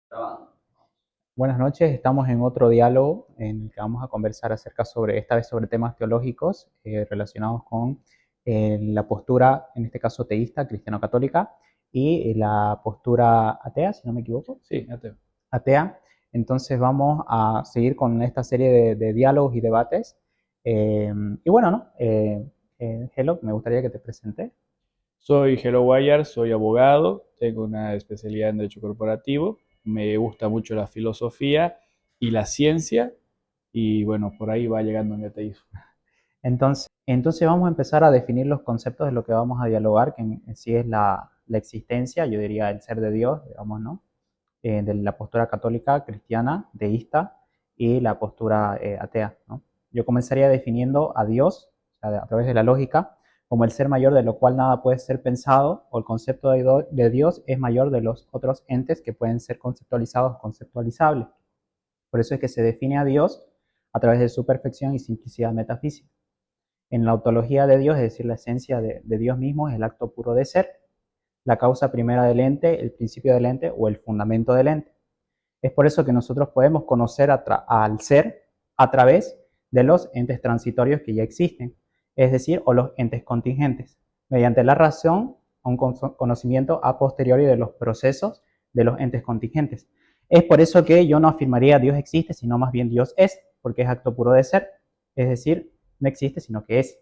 Grabando. Buenas noches, estamos en otro diálogo en el que vamos a conversar acerca esta vez sobre temas teológicos relacionados con la postura, en este caso teísta, cristiano-católica, y la postura atea, si no me equivoco, Sí, ateo. atea. Entonces vamos a seguir con esta serie de diálogos y debates. Y bueno, ¿no? Hello, me gustaría que te presente. Soy Hello Wire, soy abogado, tengo una especialidad en Derecho Corporativo, me gusta mucho la filosofía y la ciencia, y bueno, por ahí va llegando mi ateísmo. Entonces vamos a empezar a definir los conceptos de lo que vamos a dialogar, que en sí es la existencia, yo diría el ser de Dios, digamos, ¿no? De la postura católica, cristiana, deísta y la postura atea, ¿no? Yo comenzaría definiendo a Dios, o sea, a través de la lógica, como el ser mayor de lo cual nada puede ser pensado, o el concepto de Dios es mayor de los otros entes que pueden ser conceptualizados o conceptualizables. Por eso es que se define a Dios a través de su perfección y simplicidad metafísica. En la ontología de Dios, es decir, la esencia de Dios mismo es el acto puro de ser, la causa primera del ente, el principio del ente o el fundamento del ente. Es por eso que nosotros podemos conocer al ser a través de los entes transitorios que ya existen, es decir, o los entes contingentes, mediante la razón a un conocimiento a posteriori de los procesos de los entes contingentes. Es por eso que yo no afirmaría Dios existe, sino más bien Dios es, porque es acto puro de ser, es decir, no existe, sino que es.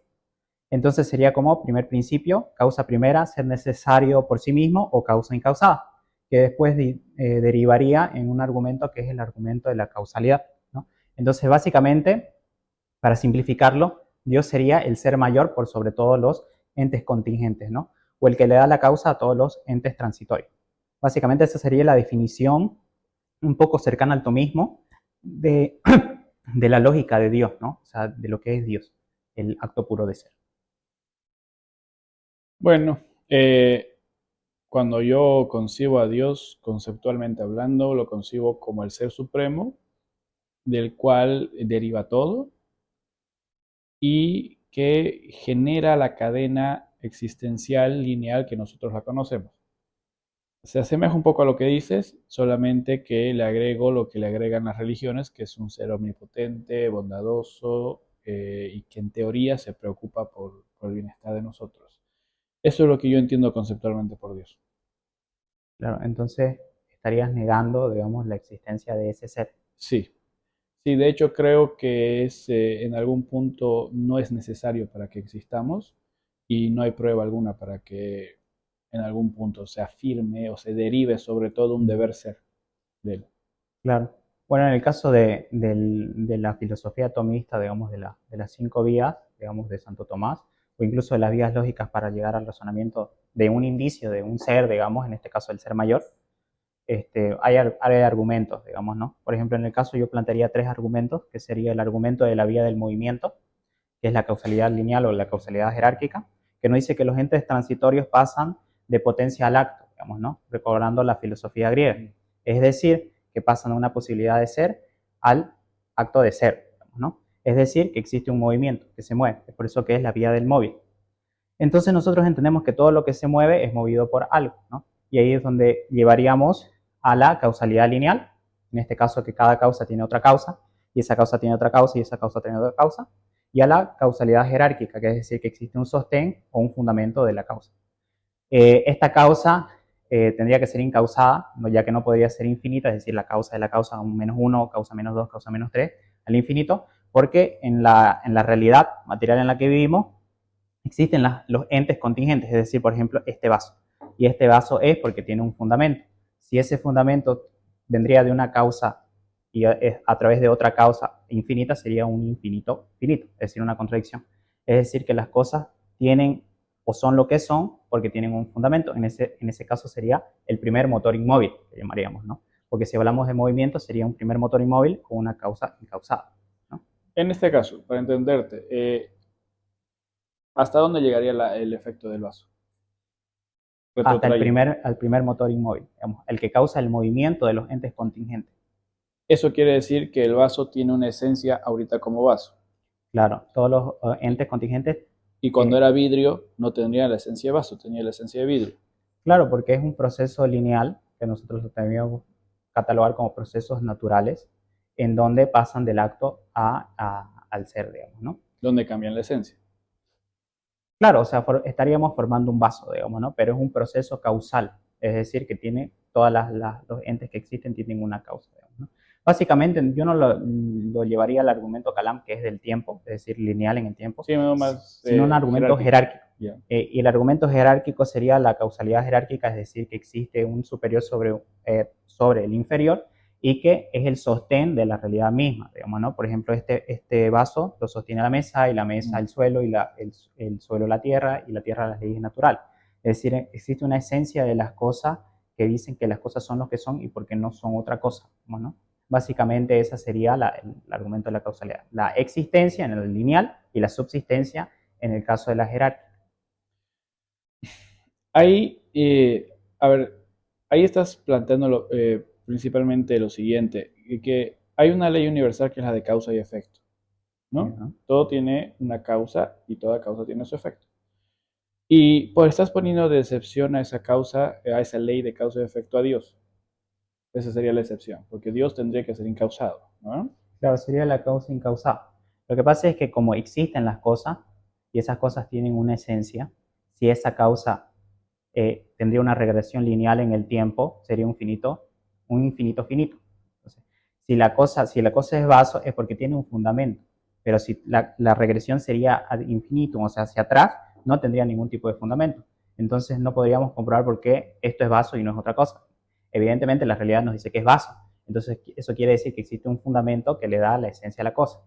Entonces sería como primer principio, causa primera, ser necesario por sí mismo o causa incausada, que después derivaría en un argumento que es el argumento de la causalidad, ¿no? Entonces básicamente, para simplificarlo, Dios sería el ser mayor por sobre todos los entes contingentes, ¿no? O el que le da la causa a todos los entes transitorios. Básicamente esa sería la definición un poco cercana al tomismo de, de la lógica de Dios, ¿no? O sea, de lo que es Dios, el acto puro de ser. Bueno, cuando yo concibo a Dios, conceptualmente hablando, lo concibo como el ser supremo, del cual deriva todo y que genera la cadena existencial lineal que nosotros la conocemos. Se asemeja un poco a lo que dices, solamente que le agrego lo que le agregan las religiones, que es un ser omnipotente, bondadoso y que en teoría se preocupa por el bienestar de nosotros. Eso es lo que yo entiendo conceptualmente por Dios. Claro, entonces estarías negando, digamos, la existencia de ese ser. Sí, sí, de hecho creo que en algún punto no es necesario para que existamos y no hay prueba alguna para que en algún punto se afirme o se derive sobre todo un deber ser de él. Claro. Bueno, en el caso de la filosofía tomista, digamos, de las cinco vías, digamos, de Santo Tomás, o incluso de las vías lógicas para llegar al razonamiento de un indicio de un ser, digamos, en este caso el ser mayor, hay argumentos, digamos, ¿no? Por ejemplo, en el caso yo plantearía tres argumentos, que sería el argumento de la vía del movimiento, que es la causalidad lineal o la causalidad jerárquica, que nos dice que los entes transitorios pasan de potencia al acto, digamos, ¿no? Recordando la filosofía griega. Es decir, que pasan de una posibilidad de ser al acto de ser, digamos, ¿no? Es decir, que existe un movimiento que se mueve, es por eso que es la vía del móvil. Entonces nosotros entendemos que todo lo que se mueve es movido por algo, ¿no? Y ahí es donde llevaríamos a la causalidad lineal, en este caso que cada causa tiene otra causa, y esa causa tiene otra causa, y esa causa tiene otra causa, y a la causalidad jerárquica, que es decir, que existe un sostén o un fundamento de la causa. Esta causa tendría que ser incausada, ya que no podría ser infinita, es decir, la causa de la causa menos 1, causa menos 2, causa menos 3, al infinito, porque en la realidad material en la que vivimos existen los entes contingentes, es decir, por ejemplo, este vaso. Y este vaso es porque tiene un fundamento. Si ese fundamento vendría de una causa y a través de otra causa infinita, sería un infinito finito, es decir, una contradicción. Es decir, que las cosas tienen o son lo que son porque tienen un fundamento. En ese caso sería el primer motor inmóvil, que llamaríamos, ¿no? Porque si hablamos de movimiento, sería un primer motor inmóvil con una causa incausada, ¿no? En este caso, para entenderte, ¿hasta dónde llegaría el efecto del vaso? Hasta Retrotrayendo. al primer motor inmóvil, digamos, el que causa el movimiento de los entes contingentes. Eso quiere decir que el vaso tiene una esencia ahorita como vaso. Claro, todos los entes contingentes, Y cuando eh, era vidrio, no tendría la esencia de vaso, tenía la esencia de vidrio. claro, porque es un proceso lineal que nosotros lo tenemos catalogar como procesos naturales en donde pasan del acto al ser, digamos, ¿no? Donde cambian la esencia. Claro, o sea, estaríamos formando un vaso, digamos, ¿no? Pero es un proceso causal, es decir, que tiene todas los entes que existen tienen una causa, digamos, ¿no? Básicamente, yo no lo llevaría al argumento Kalam, que es del tiempo, es decir, lineal en el tiempo, Sí, más sino un argumento jerárquico. jerárquico. Yeah. Y el argumento jerárquico sería la causalidad jerárquica, es decir, que existe un superior sobre el inferior y que es el sostén de la realidad misma, digamos, ¿no? Por ejemplo, este vaso lo sostiene la mesa, y la mesa el suelo, y el suelo la tierra, y la tierra las leyes naturales. Es decir, existe una esencia de las cosas que dicen que las cosas son lo que son y porque no son otra cosa, ¿no? Básicamente ese sería el argumento de la causalidad. La existencia en el lineal y la subsistencia en el caso de la jerarquía. Ahí, a ver, ahí estás planteando principalmente lo siguiente, que hay una ley universal que es la de causa y efecto, ¿no? ¿No? Todo tiene una causa y toda causa tiene su efecto. Y pues estás poniendo de excepción a esa causa, a esa ley de causa y efecto a Dios. Esa sería la excepción, porque Dios tendría que ser incausado, ¿no? Claro, sería la causa incausada. Lo que pasa es que como existen las cosas y esas cosas tienen una esencia, si esa causa tendría una regresión lineal en el tiempo, sería un infinito finito. Entonces, si la cosa es vaso, es porque tiene un fundamento. Pero si la regresión sería ad infinitum, o sea, hacia atrás, no tendría ningún tipo de fundamento. Entonces no podríamos comprobar por qué esto es vaso y no es otra cosa. Evidentemente la realidad nos dice que es vaso. Entonces eso quiere decir que existe un fundamento que le da la esencia a la cosa.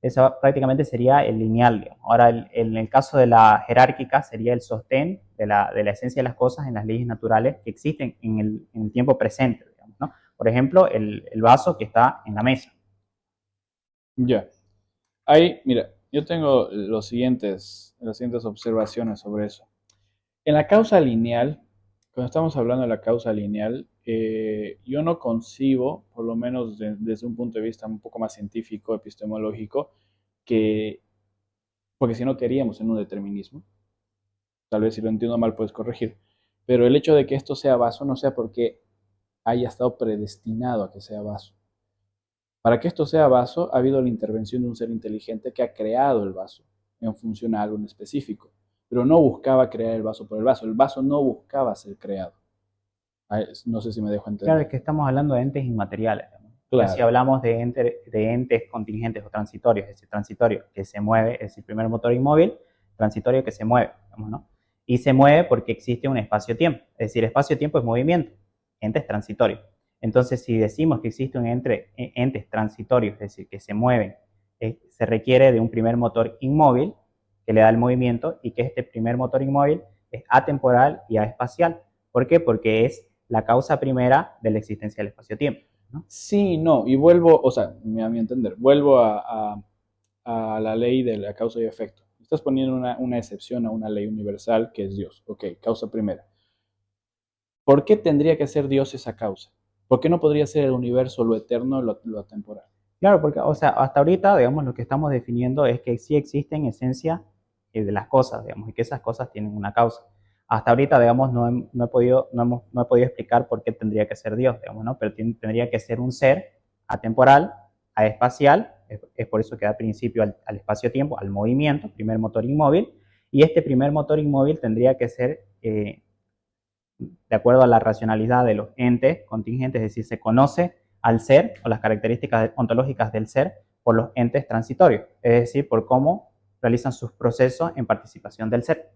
Eso prácticamente sería el lineal, digamos. Ahora, en el caso de la jerárquica, sería el sostén de la esencia de las cosas en las leyes naturales que existen en el tiempo presente, digamos, ¿no? Por ejemplo, el vaso que está en la mesa. Ya. Ahí, mira, yo tengo las siguientes observaciones sobre eso. En la causa lineal, cuando estamos hablando de la causa lineal, yo no concibo, por lo menos desde un punto de vista un poco más científico, epistemológico, que, porque si no queríamos en un determinismo, tal vez si lo entiendo mal puedes corregir, pero el hecho de que esto sea vaso no sea porque haya estado predestinado a que sea vaso. Para que esto sea vaso, ha habido la intervención de un ser inteligente que ha creado el vaso en función a algo en específico, pero no buscaba crear el vaso no buscaba ser creado. No sé si me dejo Claro, entender. es que estamos hablando de entes inmateriales, digamos. Ya si Claro, hablamos de entes contingentes o transitorios, es decir, transitorio que se mueve, es decir, primer motor inmóvil, transitorio que se mueve, digamos, ¿no? Y se mueve porque existe un espacio-tiempo, es decir, espacio-tiempo es movimiento, entes transitorios. Entonces, si decimos que existe un entes transitorios, es decir, que se mueven, se requiere de un primer motor inmóvil que le da el movimiento y que este primer motor inmóvil es atemporal y espacial. ¿Por qué? Porque es la causa primera de la existencia del espacio-tiempo, ¿no? sí, no, y vuelvo, o sea, a mi entender, vuelvo a la ley de la causa y efecto. Estás poniendo una excepción a una ley universal que es Dios. Ok, causa primera. ¿Por qué tendría que ser Dios esa causa? ¿Por qué no podría ser el universo lo eterno, lo atemporal? Claro, porque, o sea, hasta ahorita, digamos, lo que estamos definiendo es que sí existen esencia de las cosas, digamos, y que esas cosas tienen una causa. Hasta ahorita, digamos, no he podido explicar por qué tendría que ser Dios, digamos, ¿no? Pero tendría que ser un ser atemporal, aespacial, es por eso que da principio al espacio-tiempo, al movimiento, primer motor inmóvil, y este primer motor inmóvil tendría que ser de acuerdo a la racionalidad de los entes contingentes, es decir, se conoce al ser o las características ontológicas del ser por los entes transitorios, es decir, por cómo realizan sus procesos en participación del ser.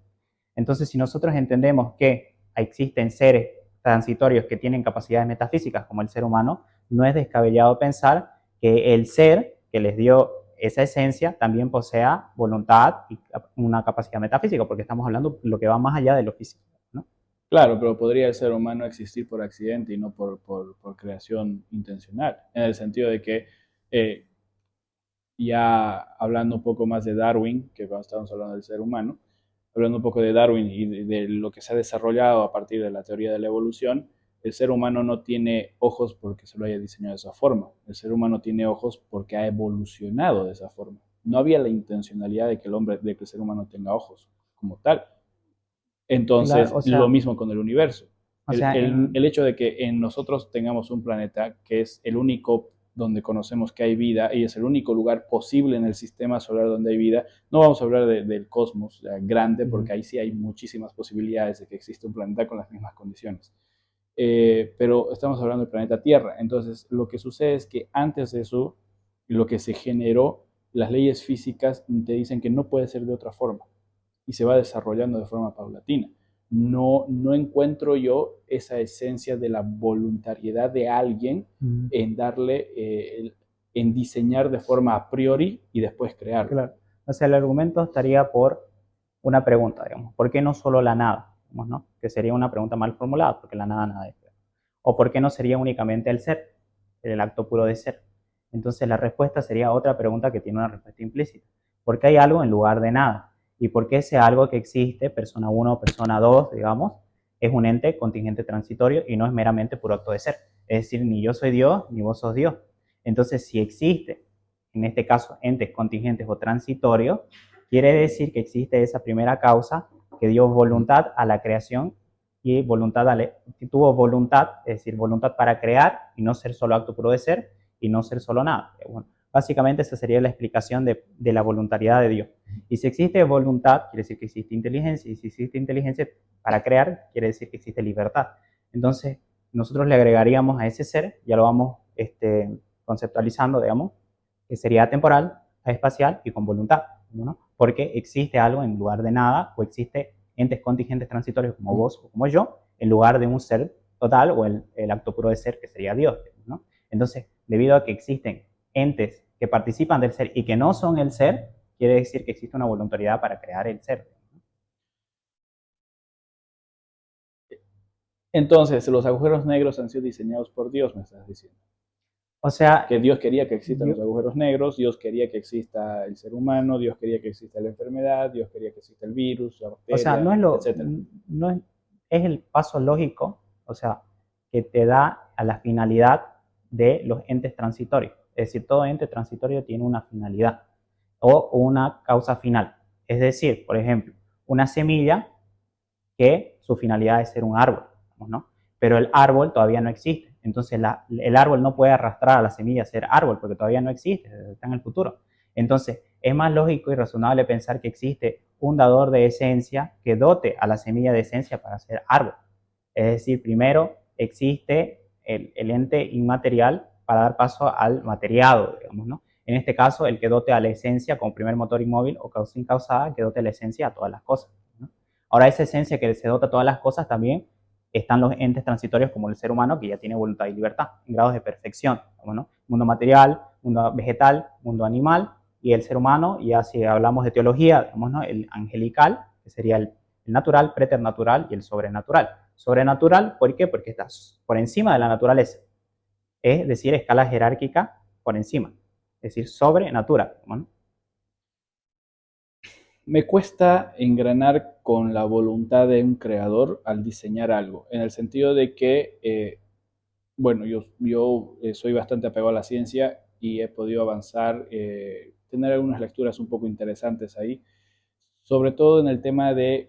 Entonces, si nosotros entendemos que existen seres transitorios que tienen capacidades metafísicas como el ser humano, no es descabellado pensar que el ser que les dio esa esencia también posea voluntad y una capacidad metafísica, porque estamos hablando de lo que va más allá de lo físico, ¿no? Claro, pero podría el ser humano existir por accidente y no por creación intencional, en el sentido de que eh, ya hablando un poco más de Darwin, que cuando estábamos hablando del ser humano, hablando un poco de Darwin y de lo que se ha desarrollado a partir de la teoría de la evolución, el ser humano no tiene ojos porque se lo haya diseñado de esa forma. El ser humano tiene ojos porque ha evolucionado de esa forma. No había la intencionalidad de que el ser humano tenga ojos como tal. Claro, Entonces, o lo sea, mismo con el universo. O sea, El hecho de que en nosotros tengamos un planeta que es el único donde conocemos que hay vida y es el único lugar posible en el sistema solar donde hay vida, no vamos a hablar del cosmos grande, porque ahí sí hay muchísimas posibilidades de que exista un planeta con las mismas condiciones. Pero estamos hablando del planeta Tierra. Entonces, lo que sucede es que antes de eso, lo que se generó, las leyes físicas te dicen que no puede ser de otra forma y se va desarrollando de forma paulatina. No encuentro yo esa esencia de la voluntariedad de alguien en darle, en diseñar de forma a priori y después crearlo. claro. O sea, el argumento estaría por una pregunta, digamos. ¿Por qué no solo la nada? Digamos, ¿no? Que sería una pregunta mal formulada, porque la nada nada es. ¿O por qué no sería únicamente el ser, el acto puro de ser? Entonces la respuesta sería otra pregunta que tiene una respuesta implícita. ¿Por qué hay algo en lugar de nada? ¿Y por qué ese algo que existe, persona 1 o persona 2, digamos, es un ente contingente transitorio y no es meramente puro acto de ser? Es decir, ni yo soy Dios, ni vos sos Dios. Entonces, si existe, en este caso, entes contingentes o transitorios, quiere decir que existe esa primera causa que dio voluntad a la creación y voluntad, tuvo voluntad, es decir, voluntad para crear y no ser solo acto puro de ser y no ser solo nada. Bueno, básicamente esa sería la explicación de la voluntariedad de Dios. Y si existe voluntad, quiere decir que existe inteligencia, y si existe inteligencia para crear, quiere decir que existe libertad. Entonces, nosotros le agregaríamos a ese ser, ya lo vamos conceptualizando, digamos, que sería atemporal, espacial y con voluntad, ¿no? Porque existe algo en lugar de nada, o existe entes contingentes transitorios como vos o como yo, en lugar de un ser total o el acto puro de ser que sería Dios, ¿no? Entonces, debido a que existen entes que participan del ser y que no son el ser, quiere decir que existe una voluntariedad para crear el ser. Entonces, los agujeros negros han sido diseñados por Dios, me estás diciendo. O sea, Que Dios quería que existan yo, los agujeros negros, Dios quería que exista el ser humano, Dios quería que exista la enfermedad, Dios quería que exista el virus, la o sea, bacteria, etcétera. no es, es el paso lógico, o sea, que te da a la finalidad de los entes transitorios. Es decir, todo ente transitorio tiene una finalidad o una causa final. Es decir, por ejemplo, una semilla que su finalidad es ser un árbol, ¿no? Pero el árbol todavía no existe. Entonces el árbol no puede arrastrar a la semilla a ser árbol porque todavía no existe, está en el futuro. Entonces es más lógico y razonable pensar que existe un dador de esencia que dote a la semilla de esencia para ser árbol. Es decir, primero existe el ente inmaterial para dar paso al materiado, digamos, ¿no? En este caso, el que dote a la esencia como primer motor inmóvil o causa incausada, que dote a la esencia a todas las cosas, ¿no? Ahora, esa esencia que se dota a todas las cosas también están los entes transitorios como el ser humano, que ya tiene voluntad y libertad en grados de perfección, ¿no? Mundo material, mundo vegetal, mundo animal, y el ser humano, ya si hablamos de teología, digamos, ¿no? El angelical, que sería el natural, preternatural y el sobrenatural. Sobrenatural, ¿por qué? Porque está por encima de la naturaleza, es decir, escala jerárquica por encima, es decir, sobrenatural, ¿no? Me cuesta engranar con la voluntad de un creador al diseñar algo, en el sentido de que, bueno, yo soy bastante apegado a la ciencia y he podido avanzar, tener algunas lecturas un poco interesantes ahí, sobre todo en el tema de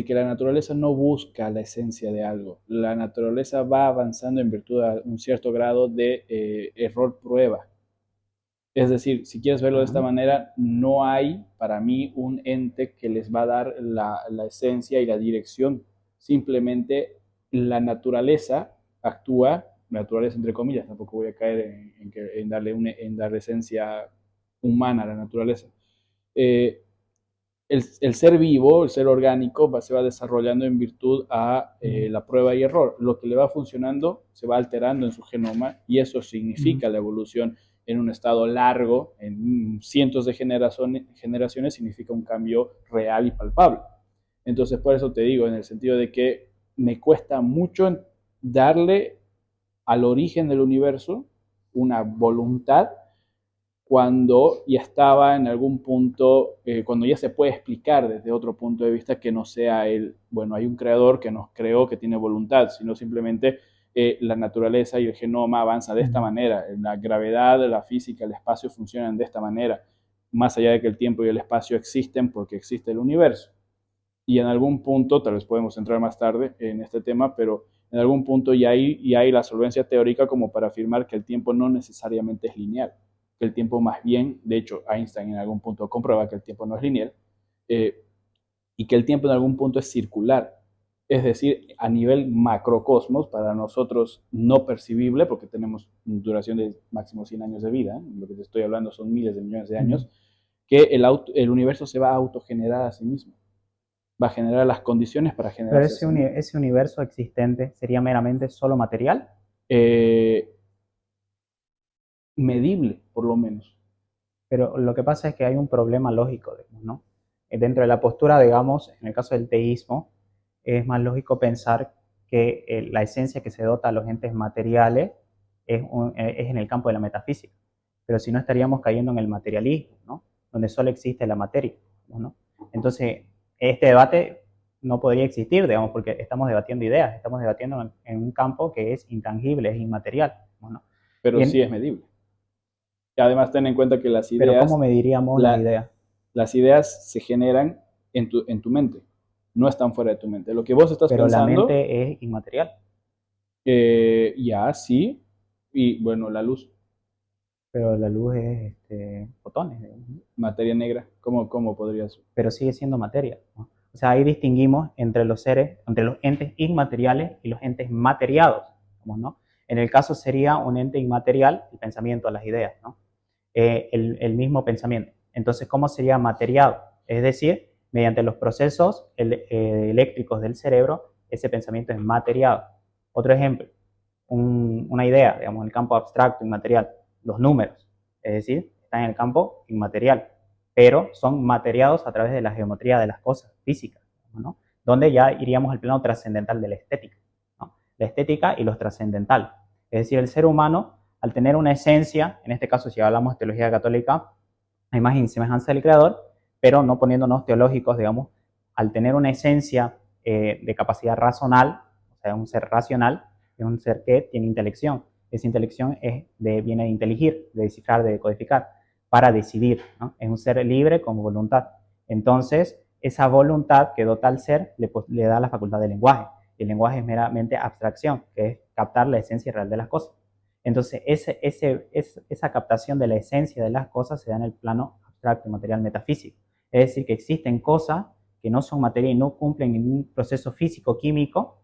que la naturaleza no busca la esencia de algo. La naturaleza va avanzando en virtud de un cierto grado de error-prueba. Es decir, si quieres verlo de esta manera, no hay para mí un ente que les va a dar la esencia y la dirección. Simplemente la naturaleza actúa, naturaleza entre comillas, tampoco voy a caer en darle esencia humana a la naturaleza. Eh, el ser vivo, el ser orgánico, se va desarrollando en virtud a la prueba y error. Lo que le va funcionando se va alterando en su genoma y eso significa la evolución en un estado largo, en cientos de generaciones, significa un cambio real y palpable. Entonces, por eso te digo, en el sentido de que me cuesta mucho darle al origen del universo una voluntad cuando ya estaba en algún punto, cuando ya se puede explicar desde otro punto de vista que no sea el, bueno, hay un creador que nos creó, que tiene voluntad, sino simplemente la naturaleza y el genoma avanza de esta manera, la gravedad, la física, el espacio funcionan de esta manera, más allá de que el tiempo y el espacio existen porque existe el universo. Y en algún punto, tal vez podemos entrar más tarde en este tema, pero En algún punto ya hay la solvencia teórica como para afirmar que el tiempo no necesariamente es lineal, que el tiempo más bien, de hecho Einstein en algún punto comprueba que el tiempo no es lineal, eh, y que el tiempo en algún punto es circular. Es decir, a nivel macrocosmos, para nosotros no percibible, porque tenemos duración de máximo 100 años de vida, lo que te estoy hablando son miles de millones de años, que el universo se va a autogenerar a sí mismo, va a generar las condiciones para Pero generarse a sí mismo. ese universo existente sería meramente solo material, Eh, Medible, por lo menos. pero lo que pasa es que hay un problema lógico, digamos, ¿no? Dentro de la postura, digamos, en el caso del teísmo, es más lógico pensar que la esencia que se dota a los entes materiales es en el campo de la metafísica, pero si no estaríamos cayendo en el materialismo, ¿no? Donde solo existe la materia, ¿no? Entonces, este debate no podría existir, digamos, porque estamos debatiendo ideas, estamos debatiendo en un campo que es intangible, es inmaterial, ¿no? Pero Y sí es medible. Y además ten en cuenta que pero ¿cómo mediríamos las la, ideas? las ideas se generan en tu mente, no están fuera de tu mente. Lo que vos estás Pero la pensando, mente es inmaterial, ya sí, y bueno, la luz, pero la luz es fotones, digamos, ¿no? materia negra, ¿cómo podrías? Pero sigue siendo materia, ¿no? O sea, ahí distinguimos entre los seres, entre los entes inmateriales y los entes materiados, ¿no? En el caso sería un ente inmaterial el pensamiento, las ideas, ¿no? El mismo pensamiento. Entonces, ¿cómo sería materiado? Es decir, mediante los procesos eléctricos del cerebro, ese pensamiento es materiado. Otro ejemplo, una idea, digamos, en el campo abstracto, inmaterial, los números, es decir, están en el campo inmaterial, pero son materiados a través de la geometría de las cosas físicas, ¿no? Donde ya iríamos al plano trascendental de la estética, ¿no? La estética y lo trascendental. Es decir, el ser humano, al tener una esencia, en este caso si hablamos de teología católica, a imagen y semejanza del Creador, pero no poniéndonos teológicos, digamos, al tener una esencia de capacidad razonal, o sea, un ser racional, es un ser que tiene intelección. Esa intelección viene de inteligir, de descifrar, de decodificar, para decidir, ¿no? Es un ser libre con voluntad. Entonces, esa voluntad que dota al ser le da la facultad del lenguaje. El lenguaje es meramente abstracción, que es captar la esencia real de las cosas. Entonces, esa captación de la esencia de las cosas se da en el plano abstracto, material, metafísico. Es decir, que existen cosas que no son materia y no cumplen ningún proceso físico-químico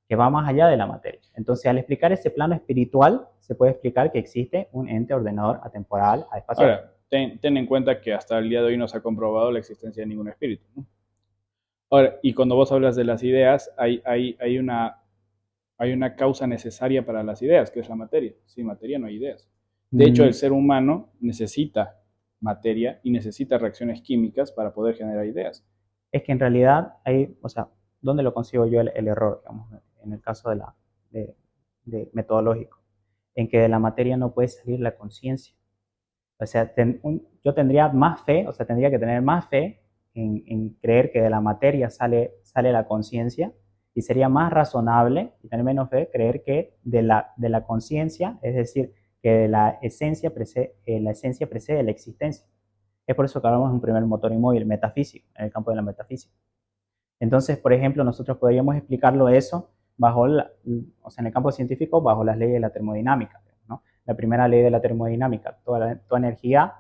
que va más allá de la materia. Entonces, al explicar ese plano espiritual, se puede explicar que existe un ente ordenador atemporal, espacial. Ahora, ten en cuenta que hasta el día de hoy no se ha comprobado la existencia de ningún espíritu, ¿no? Ahora, y cuando vos hablas de las ideas, hay una causa necesaria para las ideas, que es la materia. Sin materia no hay ideas. De hecho, el Mm, ser humano necesita materia y necesita reacciones químicas para poder generar ideas. es que en realidad hay, o sea, ¿dónde lo consigo yo el error, digamos, en el caso de, de metodológico? En que de la materia no puede salir la conciencia. O sea, yo tendría más fe, o sea, tendría que tener más fe en creer que de la materia sale la conciencia y sería más razonable y tener menos fe creer que de la conciencia, es decir, que de la esencia precede la existencia. Es por eso que hablamos de un primer motor inmóvil metafísico, en el campo de la metafísica. Entonces, por ejemplo, nosotros podríamos explicarlo eso o sea, en el campo científico bajo las leyes de la termodinámica, ¿no? La primera ley de la termodinámica, toda energía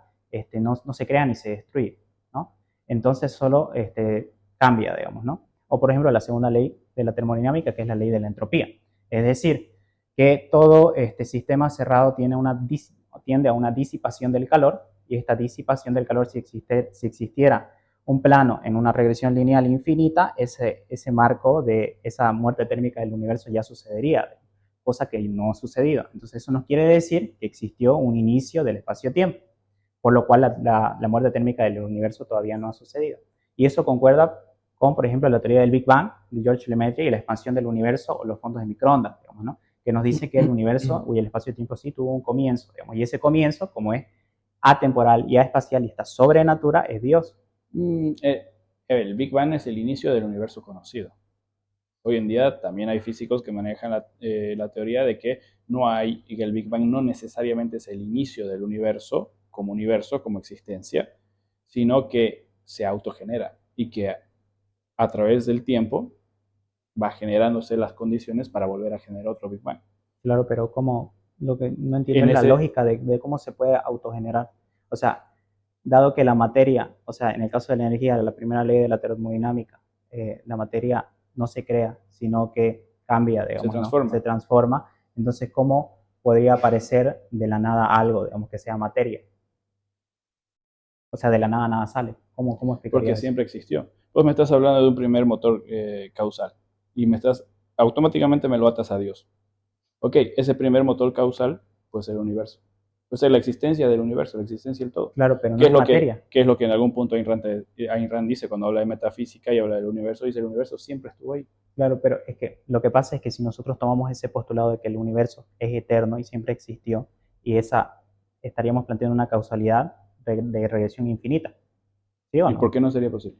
no se crea ni se destruye, ¿no? Entonces solo cambia, digamos, ¿no? O por ejemplo la segunda ley de la termodinámica, que es la ley de la entropía. Es decir, que todo sistema cerrado tiende a una disipación del calor, y esta disipación del calor, si existiera un plano en una regresión lineal infinita, ese marco de esa muerte térmica del universo ya sucedería, cosa que no ha sucedido. Entonces eso nos quiere decir que existió un inicio del espacio-tiempo, por lo cual la muerte térmica del universo todavía no ha sucedido. Y eso concuerda con, por ejemplo, la teoría del Big Bang de George Lemaitre y la expansión del universo o los fondos de microondas, digamos, ¿no? Que nos dice que el universo y el espacio-tiempo sí tuvo un comienzo, digamos, y ese comienzo, como es atemporal y espacial y está sobre natura, es Dios. El Big Bang es el inicio del universo conocido. Hoy en día también hay físicos que manejan la teoría de que y que el Big Bang no necesariamente es el inicio del universo, como existencia, sino que se autogenera y que a través del tiempo va generándose las condiciones para volver a generar otro Big Bang. Claro, pero ¿cómo? Lo que no entiendo En es la ese, lógica de cómo se puede autogenerar. O sea, dado que la materia, o sea, en el caso de la energía, la primera ley de la termodinámica, la materia no se crea, sino que cambia, se digamos, ¿no? Se transforma. transforma. Entonces, ¿cómo podría aparecer de la nada algo, digamos, que sea materia? O sea, de la nada nada sale. ¿Cómo Porque explicaría eso? siempre existió. Vos me estás hablando de un primer motor causal y automáticamente me lo atas a Dios. Ok, ese primer motor causal puede ser el universo. Puede ser la existencia del universo, la existencia del todo. Claro, pero no es materia. ¿Qué es lo que en algún punto Ayn Rand dice cuando habla de metafísica y habla del universo? Dice el universo siempre estuvo ahí. Claro, pero es que lo que pasa es que si nosotros tomamos ese postulado de que el universo es eterno y siempre existió, y esa estaríamos planteando una causalidad de regresión infinita, ¿sí o ¿Y por no? qué no sería posible?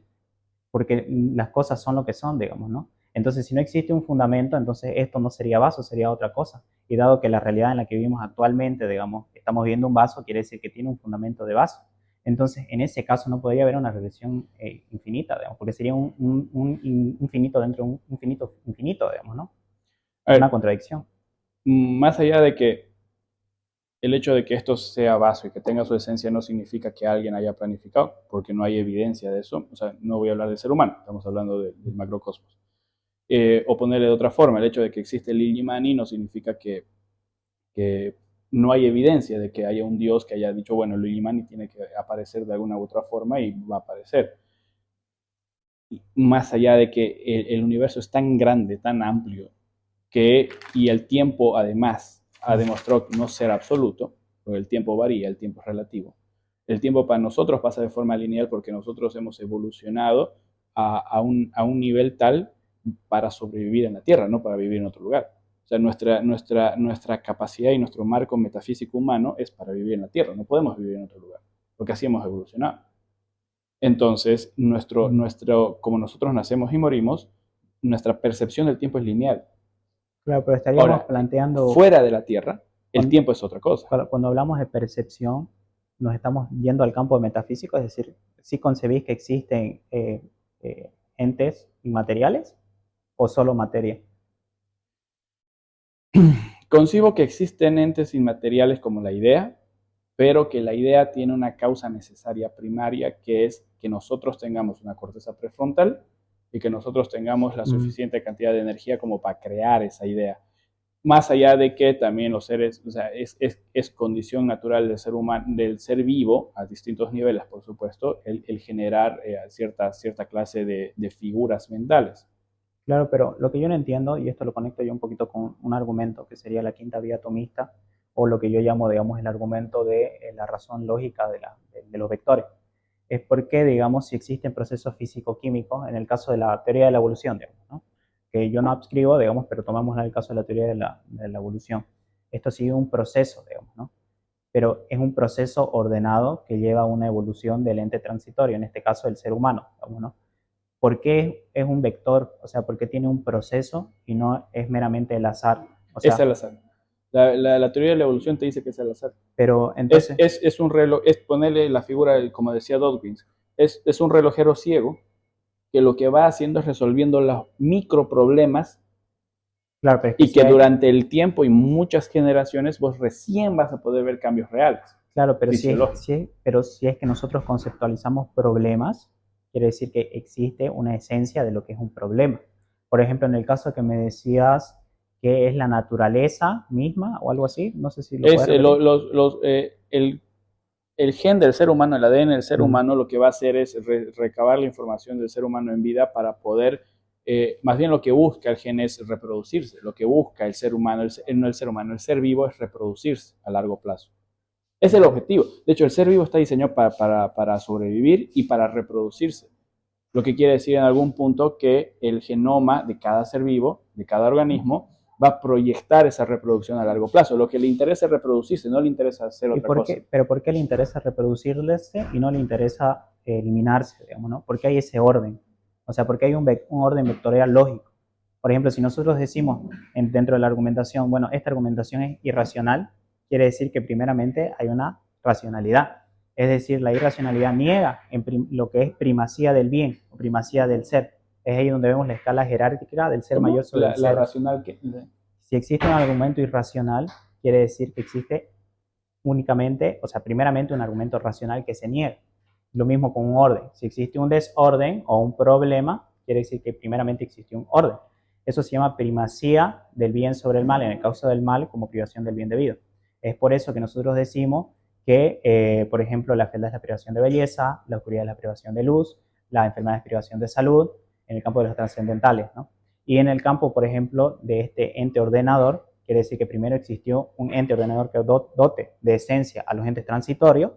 Porque las cosas son lo que son, digamos, ¿no? Entonces, si no existe un fundamento, entonces esto no sería vaso, sería otra cosa. Y dado que la realidad en la que vivimos actualmente, digamos, estamos viendo un vaso, quiere decir que tiene un fundamento de vaso. Entonces, en ese caso no podría haber una regresión infinita, digamos, porque sería un infinito dentro de un infinito infinito, digamos, ¿no? A Una ver, contradicción. más allá de que el hecho de que esto sea vaso y que tenga su esencia no significa que alguien haya planificado, porque no hay evidencia de eso. O sea, no voy a hablar del ser humano, estamos hablando del macrocosmos. O ponerle de otra forma, el hecho de que existe el Illimani no significa que no hay evidencia de que haya un Dios que haya dicho, bueno, el Illimani tiene que aparecer de alguna u otra forma y va a aparecer. Más allá de que el universo es tan grande, tan amplio, y el tiempo además ha demostrado no ser absoluto, porque el tiempo varía, el tiempo es relativo. El tiempo para nosotros pasa de forma lineal porque nosotros hemos evolucionado a un nivel tal para sobrevivir en la Tierra, no para vivir en otro lugar. O sea, nuestra capacidad y nuestro marco metafísico humano es para vivir en la Tierra, no podemos vivir en otro lugar, porque así hemos evolucionado. Entonces, como nosotros nacemos y morimos, nuestra percepción del tiempo es lineal. Claro, pero estaríamos Ahora, planteando, fuera de la Tierra, el cuando, tiempo es otra cosa. cuando hablamos de percepción, nos estamos yendo al campo metafísico, es decir, ¿sí concebís que existen entes inmateriales o solo materia? Concibo que existen entes inmateriales como la idea, pero que la idea tiene una causa necesaria primaria, que es que nosotros tengamos una corteza prefrontal y que nosotros tengamos la suficiente cantidad de energía como para crear esa idea. Más allá de que también los seres, o sea, es condición natural del ser humano, del ser vivo, a distintos niveles, por supuesto, el generar cierta clase de figuras mentales. Claro, pero lo que yo no entiendo, y esto lo conecto yo un poquito con un argumento que sería la quinta vía atomista, o lo que yo llamo, digamos, el argumento de la razón lógica de los vectores, es porque, digamos, si existen procesos físico-químicos, en el caso de la teoría de la evolución, digamos, ¿no? Que yo no adscribo, digamos, pero tomamos el caso de la teoría de la evolución. Esto sigue un proceso, digamos, ¿no? Pero es un proceso ordenado que lleva a una evolución del ente transitorio, en este caso el ser humano, digamos, ¿no? ¿Por qué es un vector? O sea, ¿por qué tiene un proceso y no es meramente el azar? O Es sea, al azar. La teoría de la evolución te dice que es al azar. pero entonces, Es un reloj, es ponerle la figura, como decía Dawkins, es un relojero ciego que lo que va haciendo es resolviendo los micro problemas claro, pero es que y si que hay, durante el tiempo y muchas generaciones vos recién vas a poder ver cambios reales, claro, pero fisiológicos. pero si es que nosotros conceptualizamos problemas, quiere decir que existe una esencia de lo que es un problema. Por ejemplo, en el caso que me decías que es la naturaleza misma o algo así, no sé si lo Es puedes repetir. el gen del ser humano, el ADN del ser Mm. humano, lo que va a hacer es recabar la información del ser humano en vida para poder, más bien lo que busca el gen es reproducirse, lo que busca el ser humano, no el ser humano, el ser vivo es reproducirse a largo plazo. Es el objetivo. De hecho, el ser vivo está diseñado para sobrevivir y para reproducirse. Lo que quiere decir en algún punto que el genoma de cada ser vivo, de cada organismo, va a proyectar esa reproducción a largo plazo. Lo que le interesa es reproducirse, no le interesa hacer ¿Y otra por cosa. qué? Pero ¿por qué le interesa reproducirse y no le interesa eliminarse, digamos, ¿no? ¿Por qué hay ese orden? O sea, ¿por qué hay un orden vectorial lógico? Por ejemplo, si nosotros decimos dentro de la argumentación, bueno, esta argumentación es irracional, quiere decir que primeramente hay una racionalidad. Es decir, la irracionalidad niega lo que es primacía del bien o primacía del ser. Es ahí donde vemos la escala jerárquica del ser ¿Cómo? mayor sobre el La ser. racional que... Si existe un argumento irracional, quiere decir que existe únicamente, o sea, primeramente un argumento racional que se niega. Lo mismo con un orden. Si existe un desorden o un problema, quiere decir que primeramente existe un orden. Eso se llama primacía del bien sobre el mal, en el caso del mal como privación del bien debido. Es por eso que nosotros decimos que, por ejemplo, la fealdad es la privación de belleza, la oscuridad es la privación de luz, la enfermedad es privación de salud, en el campo de los trascendentales, ¿no? Y en el campo, por ejemplo, de este ente ordenador, quiere decir que primero existió un ente ordenador que dote de esencia a los entes transitorios,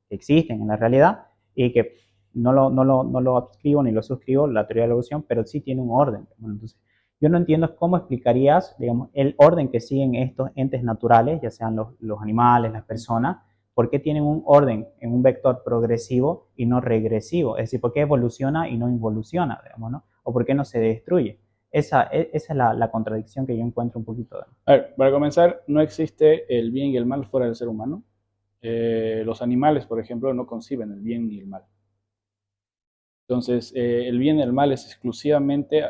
que existen en la realidad, y que no lo adscribo ni lo suscribo, la teoría de la evolución, pero sí tiene un orden. Bueno, entonces, yo no entiendo cómo explicarías, digamos, el orden que siguen estos entes naturales, ya sean los animales, las personas, por qué tienen un orden en un vector progresivo y no regresivo. Es decir, por qué evoluciona y no involuciona, digamos, ¿no? O por qué no se destruye. Esa es la contradicción que yo encuentro un poquito. A ver, para comenzar, no existe el bien y el mal fuera del ser humano. Los animales, por ejemplo, no conciben el bien ni el mal. Entonces, el bien y el mal es exclusivamente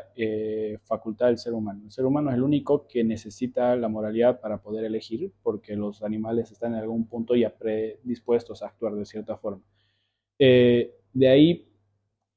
facultad del ser humano. El ser humano es el único que necesita la moralidad para poder elegir, porque los animales están en algún punto ya predispuestos a actuar de cierta forma. De ahí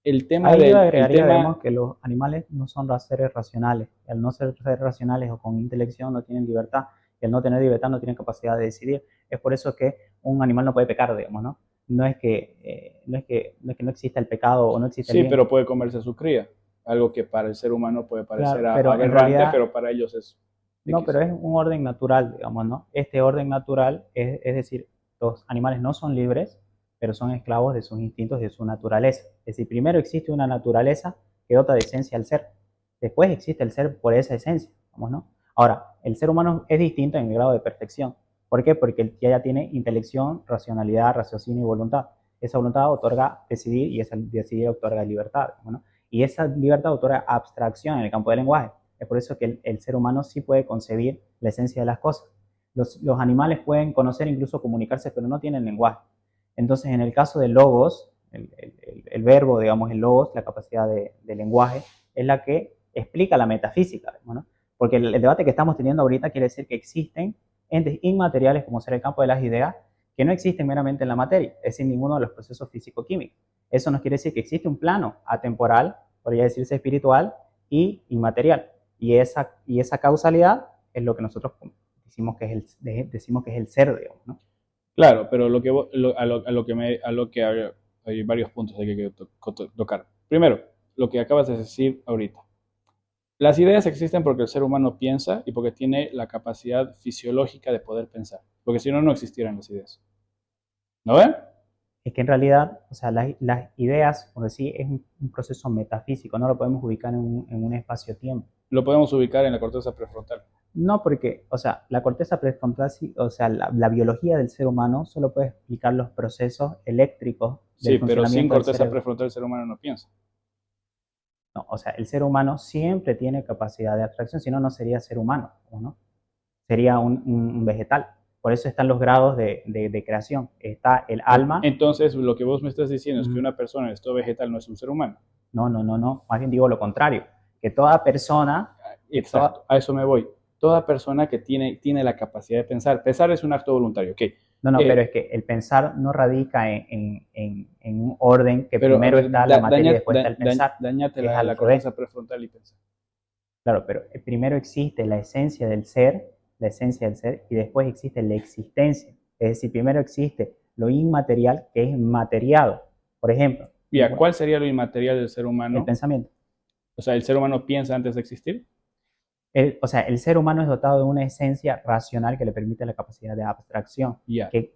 el tema Ahí yo del el agregaría, digamos, tema, que los animales no son seres racionales. Al no ser seres racionales o con intelección no tienen libertad. Y al no tener libertad no tienen capacidad de decidir. Es por eso que un animal no puede pecar, digamos, ¿no? No es que no exista el pecado o no existe el sí, bien. pero puede comerse a su cría, algo que para el ser humano puede parecer Claro, pero en aberrante, realidad pero para ellos es no, X. pero es un orden natural, digamos, ¿no? Este orden natural es decir, los animales no son libres, pero son esclavos de sus instintos, de su naturaleza. Es decir, primero existe una naturaleza que dota de esencia al ser. Después existe el ser por esa esencia, digamos, ¿no? Ahora, el ser humano es distinto en el grado de perfección. ¿Por qué? Porque él ya tiene intelección, racionalidad, raciocinio y voluntad. Esa voluntad otorga decidir y esa decidir otorga libertad, ¿no? Y esa libertad otorga abstracción en el campo del lenguaje. Es por eso que el ser humano sí puede concebir la esencia de las cosas. Los animales pueden conocer, incluso comunicarse, pero no tienen lenguaje. Entonces, en el caso del logos, el verbo, digamos, el logos, la capacidad de lenguaje, es la que explica la metafísica, ¿no? Porque el debate que estamos teniendo ahorita quiere decir que existen entes inmateriales, como ser el campo de las ideas, que no existen meramente en la materia, es decir, ninguno de los procesos físico-químicos. Eso nos quiere decir que existe un plano atemporal, podría decirse espiritual, y inmaterial. Y esa causalidad es lo que nosotros decimos que es el ser, digamos, ¿no? Claro, pero a lo que hay varios puntos que tocar. Primero, lo que acabas de decir ahorita. Las ideas existen porque el ser humano piensa y porque tiene la capacidad fisiológica de poder pensar. Porque si no, no existieran las ideas. ¿No ven? Es que en realidad, o sea, las ideas, por decir, es un proceso metafísico, no lo podemos ubicar en un espacio-tiempo. Lo podemos ubicar en la corteza prefrontal. No porque, o sea, la corteza prefrontal, o sea, la biología del ser humano solo puede explicar los procesos eléctricos del Sí, pero sin funcionamiento del corteza cerebro. prefrontal el ser humano no piensa. No, o sea, el ser humano siempre tiene capacidad de abstracción, si no, no sería ser humano, ¿no? Sería un vegetal. Por eso están los grados de creación. Está el alma. Entonces, lo que vos me estás diciendo es que una persona en estado vegetal no es un ser humano. No, no, no, no. Más bien digo lo contrario. Que toda persona. Exacto, a eso me voy. Toda persona que tiene la capacidad de pensar. Pensar es un acto voluntario, ¿ok? No, no, pero es que el pensar no radica en un orden que Pero, a primero ver, está la materia y después está el pensar. dañate Es la al revés. corteza prefrontal y pensar. Claro, pero primero existe la esencia del ser, y después existe la existencia. Es decir, primero existe lo inmaterial que es materiado. Por ejemplo, Ya, ¿cuál sería lo inmaterial del ser el humano? pensamiento. O sea, ¿el ser humano piensa antes de existir? O sea, el ser humano es dotado de una esencia racional que le permite la capacidad de abstracción, Ya. que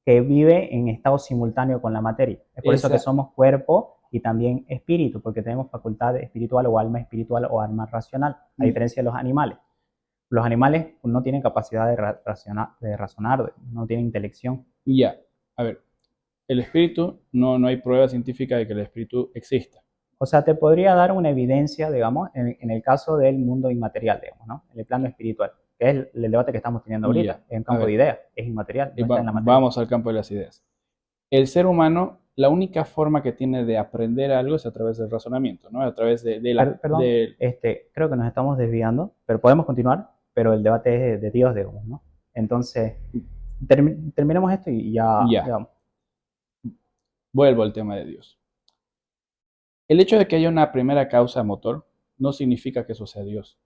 vive en estado simultáneo con la materia. Es por eso que Esa, somos cuerpo y también espíritu, porque tenemos facultad espiritual o alma racional, a diferencia de los animales. Los animales no tienen capacidad de razonar, no tienen intelección. ya. A ver, el espíritu, no hay prueba científica de que el espíritu exista. O sea, te podría dar una evidencia, digamos, en el caso del mundo inmaterial, digamos, ¿no? En el plano espiritual, que es el debate que estamos teniendo ahorita, Ya. es un A campo de ver, ideas, es inmaterial, no está en la materia. vamos al campo de las ideas. el ser humano, la única forma que tiene de aprender algo es a través del razonamiento, ¿no? A través Perdón, creo que nos estamos desviando, pero podemos continuar, pero el debate es de Dios, digamos, ¿no? Entonces, terminemos esto y ya ya, vamos. vuelvo al tema de Dios. El hecho de que haya una primera causa motor no significa que eso sea Dios,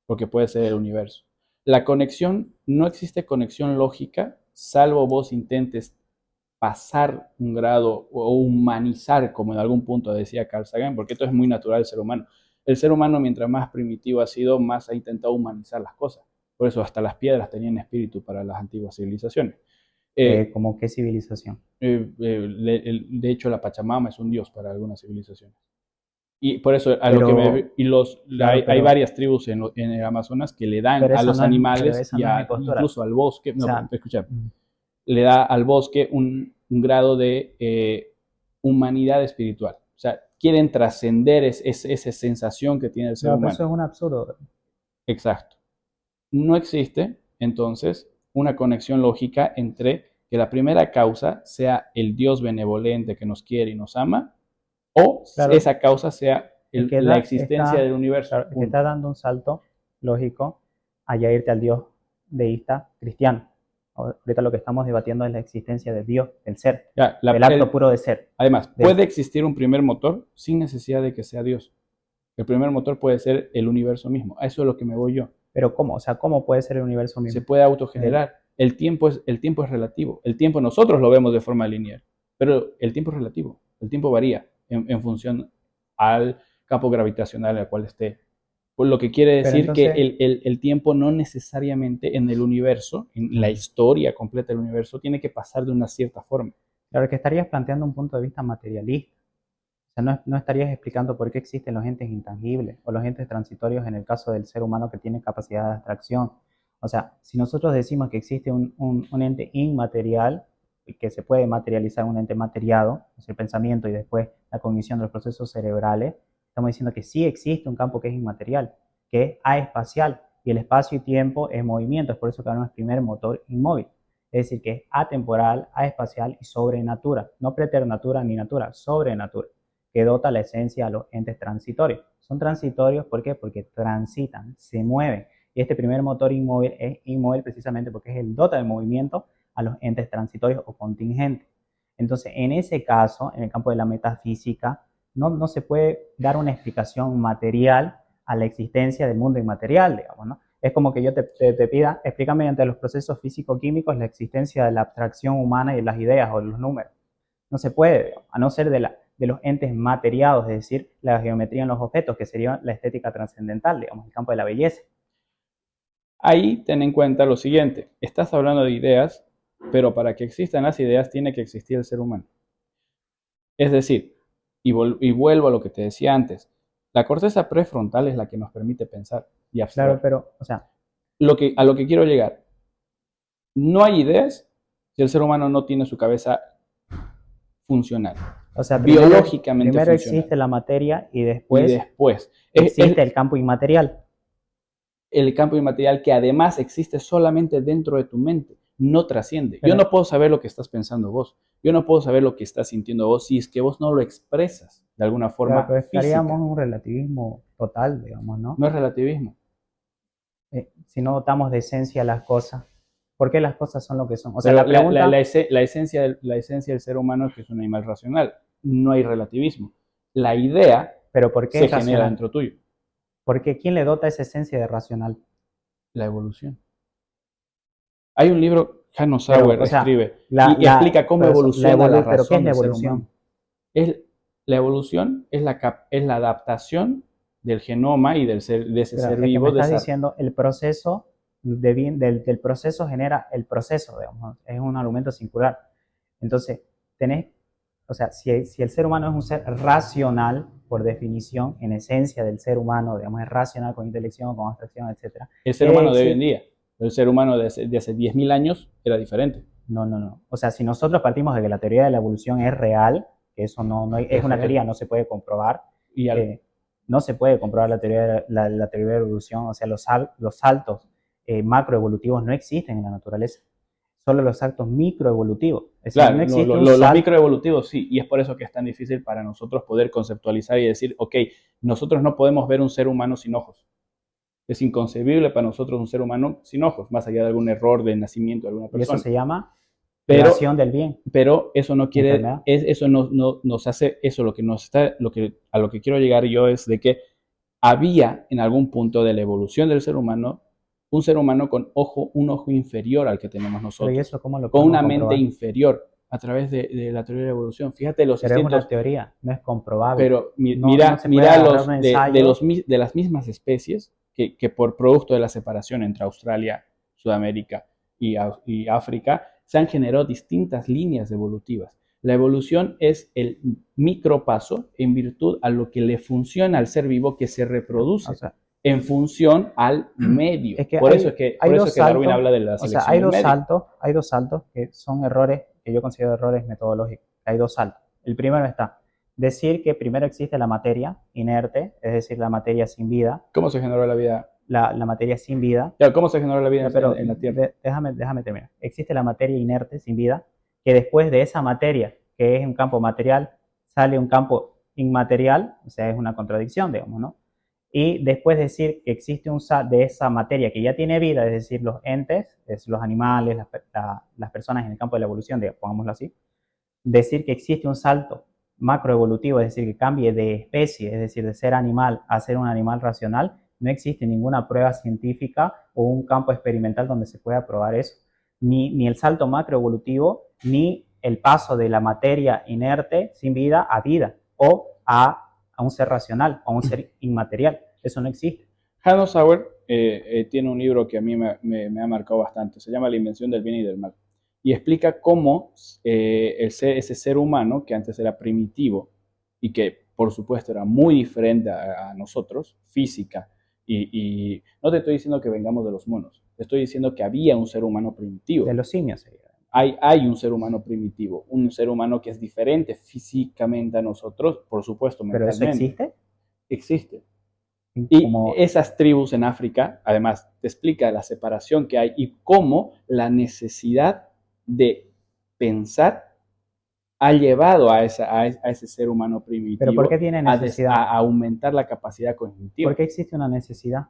porque puede ser el universo. La conexión, no existe conexión lógica, salvo vos intentes pasar un grado o humanizar, como en algún punto decía Carl Sagan, porque esto es muy natural del ser humano. El ser humano, mientras más primitivo ha sido, más ha intentado humanizar las cosas. Por eso hasta las piedras tenían espíritu para las antiguas civilizaciones. ¿Cómo qué civilización? De hecho, la Pachamama es un dios para algunas civilizaciones. Y por eso, a lo que Pero, claro, hay varias tribus en el Amazonas que le dan a los pero animales esa y no es mi postura. incluso al bosque, O no, sea, escucha, mm, le da al bosque un grado de humanidad espiritual. O sea, quieren trascender esa sensación que tiene el ser claro, pero humano. eso es un absurdo. Exacto. No existe, entonces, una conexión lógica entre que la primera causa sea el Dios benevolente que nos quiere y nos ama, o Claro, esa causa sea es que la existencia del universo. claro, es que está Punto. dando un salto lógico allá irte al Dios deísta cristiano. Ahorita lo que estamos debatiendo es la existencia de Dios, del ser, Ya, del acto puro de ser. además, Del, puede existir un primer motor sin necesidad de que sea Dios. El primer motor puede ser el universo mismo. A eso es lo que me voy yo. pero ¿cómo? O sea, ¿cómo puede ser el universo Se mismo? puede Eh, autogenerar. El tiempo es relativo. El tiempo nosotros lo vemos de forma lineal, pero el tiempo es relativo. El tiempo varía en función al campo gravitacional al cual esté. Por lo que quiere pero decir que entonces, el tiempo no necesariamente en el universo, en la historia completa del universo, tiene que pasar de una cierta forma. claro que estarías planteando un punto de vista materialista. O sea, no estarías explicando por qué existen los entes intangibles o los entes transitorios en el caso del ser humano que tiene capacidad de abstracción. O sea, si nosotros decimos que existe un ente inmaterial y que se puede materializar un ente materiado, es el pensamiento y después la cognición de los procesos cerebrales, estamos diciendo que sí existe un campo que es inmaterial, que es aespacial, y el espacio y tiempo es movimiento, es por eso que hablamos del primer motor inmóvil. Es decir, que es atemporal, aespacial y sobrenatura, no preternatura ni natura, sobrenatura, que dota la esencia a los entes transitorios. Son transitorios, ¿por qué? Porque transitan, se mueven. Y este primer motor inmóvil es inmóvil precisamente porque es el dota de movimiento a los entes transitorios o contingentes. Entonces, en ese caso, en el campo de la metafísica, no se puede dar una explicación material a la existencia del mundo inmaterial, digamos, ¿no? Es como que yo te pida, explícame mediante los procesos físico-químicos la existencia de la abstracción humana y las ideas o los números. No se puede, a no ser de los entes materiados, es decir, la geometría en los objetos, que sería la estética trascendental, digamos, el campo de la belleza. Ahí ten en cuenta lo siguiente, estás hablando de ideas, pero para que existan las ideas tiene que existir el ser humano. Es decir, y vuelvo a lo que te decía antes, la corteza prefrontal es la que nos permite pensar y Claro, abstraer. pero, o sea, A lo que quiero llegar, no hay ideas si el ser humano no tiene su cabeza funcional, biológicamente primero funcional. existe la materia y Y después después, existe el campo inmaterial. el campo inmaterial que además existe solamente dentro de tu mente, no trasciende. Yo Pero, no puedo saber lo que estás pensando vos, yo no puedo saber lo que estás sintiendo vos si es que vos no lo expresas de alguna claro, forma pero estaríamos física. en un relativismo total, digamos, ¿no? No es relativismo. Si no dotamos de esencia a las cosas, ¿por qué las cosas son lo que son? O sea, Pero la pregunta, la esencia del ser humano es que es un animal racional. No hay relativismo. La idea pero ¿por qué se es genera racional? dentro tuyo. Porque ¿quién le dota esa esencia de racional? La evolución. Hay un libro, Hanno Pero, Sauer o sea, escribe y explica cómo evoluciona la pero ¿qué es razón la del ser evolución? humano. Es, la evolución es la adaptación del genoma y de ese Pero ser es que me vivo estás diciendo el proceso del proceso genera el proceso, digamos, es un argumento singular. Entonces, tenés, o sea, si el ser humano es un ser racional, por definición, en esencia del ser humano, digamos, es racional con intelección, con abstracción, etcétera, el ser quiere humano de hoy en decir, día. El ser humano de hace 10.000 años era diferente. no. O sea, si nosotros partimos de que la teoría de la evolución es real, que eso es Es una real. teoría, no se puede comprobar, Y al, eh, no se puede comprobar la teoría de la evolución, o sea, los saltos macroevolutivos no existen en la naturaleza. solo los saltos microevolutivos. Es decir, Claro, no existe un los salto. microevolutivos sí, y es por eso que es tan difícil para nosotros poder conceptualizar y decir, ok, nosotros no podemos ver un ser humano sin ojos. Es inconcebible para nosotros un ser humano sin ojos, más allá de algún error de nacimiento de alguna Y eso persona. se llama Pero, privación del bien, pero eso no quiere, enfermedad. eso nos hace, eso lo que nos está, a lo que quiero llegar yo es de que había en algún punto de la evolución del ser humano un ser humano con un ojo inferior al que tenemos Pero ¿y nosotros, eso cómo lo con podemos una mente comprobar? inferior a través de la teoría de la evolución. Fíjate los Pero es una instintos, teoría, no es comprobable. pero No mira, se puede mira agarrar los un ensayo. de las mismas especies que por producto de la separación entre Australia, Sudamérica y África se han generado distintas líneas evolutivas. La evolución es el micropaso en virtud a lo que le funciona al ser vivo que se O reproduce sea, en función al medio. es que Por hay eso dos es que Darwin saltos, habla de la o sea, selección del medio. hay dos saltos que son errores, que yo considero errores metodológicos. Hay dos saltos. El primero está decir que primero existe la materia inerte, es decir, la materia sin vida, ¿Cómo se generó la vida? la materia sin vida. Claro, ¿cómo se generó la vida Ya, pero la Tierra? déjame terminar. Existe la materia inerte sin vida, que después de esa materia, que es un campo material, sale un campo inmaterial, o sea, es una contradicción, digamos, ¿no? Y después decir que existe un de esa materia que ya tiene vida, es decir, los entes, es los animales, las personas en el campo de la evolución, digamos, pongámoslo así, decir que existe un salto macroevolutivo, es decir, que cambie de especie, es decir, de ser animal a ser un animal racional, no existe ninguna prueba científica o un campo experimental donde se pueda probar eso. Ni el salto macroevolutivo, ni el paso de la materia inerte sin vida a vida o a un ser racional, a un ser inmaterial. Eso no existe. Hanno Sauer tiene un libro que a mí me ha marcado bastante, se llama La invención del bien y del mal, y explica cómo ese ser humano, que antes era primitivo y que por supuesto era muy diferente a nosotros, física, y no te estoy diciendo que vengamos de los monos, te estoy diciendo que había un ser humano De primitivo. los simios sería. Hay un ser humano primitivo, un ser humano que es diferente físicamente a nosotros, por supuesto Pero eso mentalmente. existe Existe. Y como. esas tribus en África, además, te explica la separación que hay y cómo la necesidad de pensar ha llevado a ese ser humano Pero ¿por qué primitivo tiene necesidad? a aumentar la capacidad ¿Por cognitiva, qué existe una necesidad?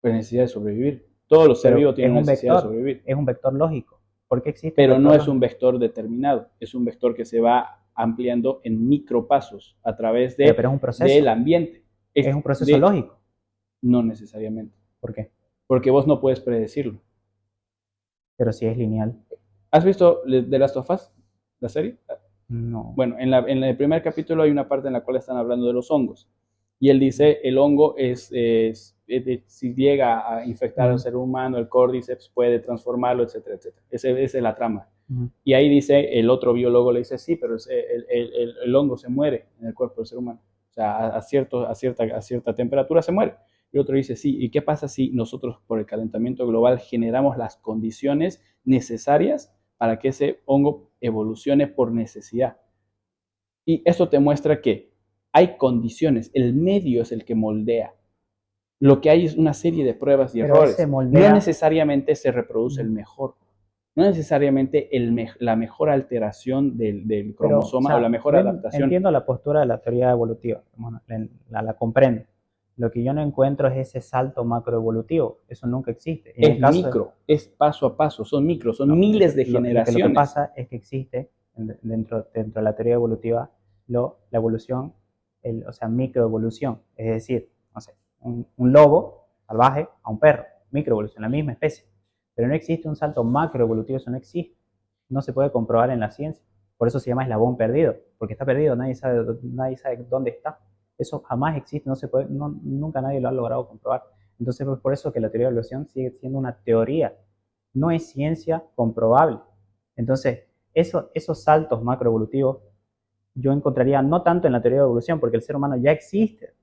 pues necesidad de sobrevivir. Todos los seres Pero vivos tienen una necesidad de sobrevivir, es un vector lógico. ¿Por qué existe un pero no vector es un lógico? vector determinado, es un vector que se va ampliando en micropasos a través Pero es un del proceso, ambiente. es un proceso De, lógico. no necesariamente, ¿Por qué? porque vos no puedes predecirlo. Pero si es lineal. ¿Has visto The Last of Us, la serie? No. Bueno, en el primer capítulo hay una parte en la cual están hablando de los hongos. Y él dice, el hongo si llega a infectar al ser humano, el Cordyceps puede transformarlo, etcétera, etcétera. Esa es la trama. Y ahí dice, el otro biólogo le dice, sí, pero el hongo se muere en el cuerpo del ser humano. O sea, a cierta temperatura se muere. Y otro dice, sí, ¿y qué pasa si nosotros por el calentamiento global generamos las condiciones necesarias para que ese hongo evolucione por necesidad? Y esto te muestra que hay condiciones, el medio es el que moldea. Lo que hay es una serie de pruebas y Pero ese errores. No moldea. necesariamente se reproduce el mejor. No necesariamente la mejor alteración del Pero, o cromosoma o la sea, mejor yo adaptación. entiendo la postura de la teoría evolutiva, bueno, la comprendo. Lo que yo no encuentro es ese salto macroevolutivo. Eso nunca existe. Y en el Es caso de, micro, es paso a paso, son micros, son no, miles de lo que generaciones. pasa es que existe dentro de la teoría evolutiva la evolución, o sea, microevolución. Es decir, no sé, un lobo salvaje a un perro, microevolución, la misma especie. Pero no existe un salto macroevolutivo, eso no existe. No se puede comprobar en la ciencia. Por eso se llama eslabón perdido, porque está perdido, nadie sabe dónde está. Eso jamás existe, no se puede, nunca nadie lo ha logrado comprobar. Entonces, por eso que la teoría de la evolución sigue siendo una teoría, no es ciencia comprobable. Entonces, esos saltos macroevolutivos yo encontraría no tanto en la teoría de evolución, porque el ser humano ya existe.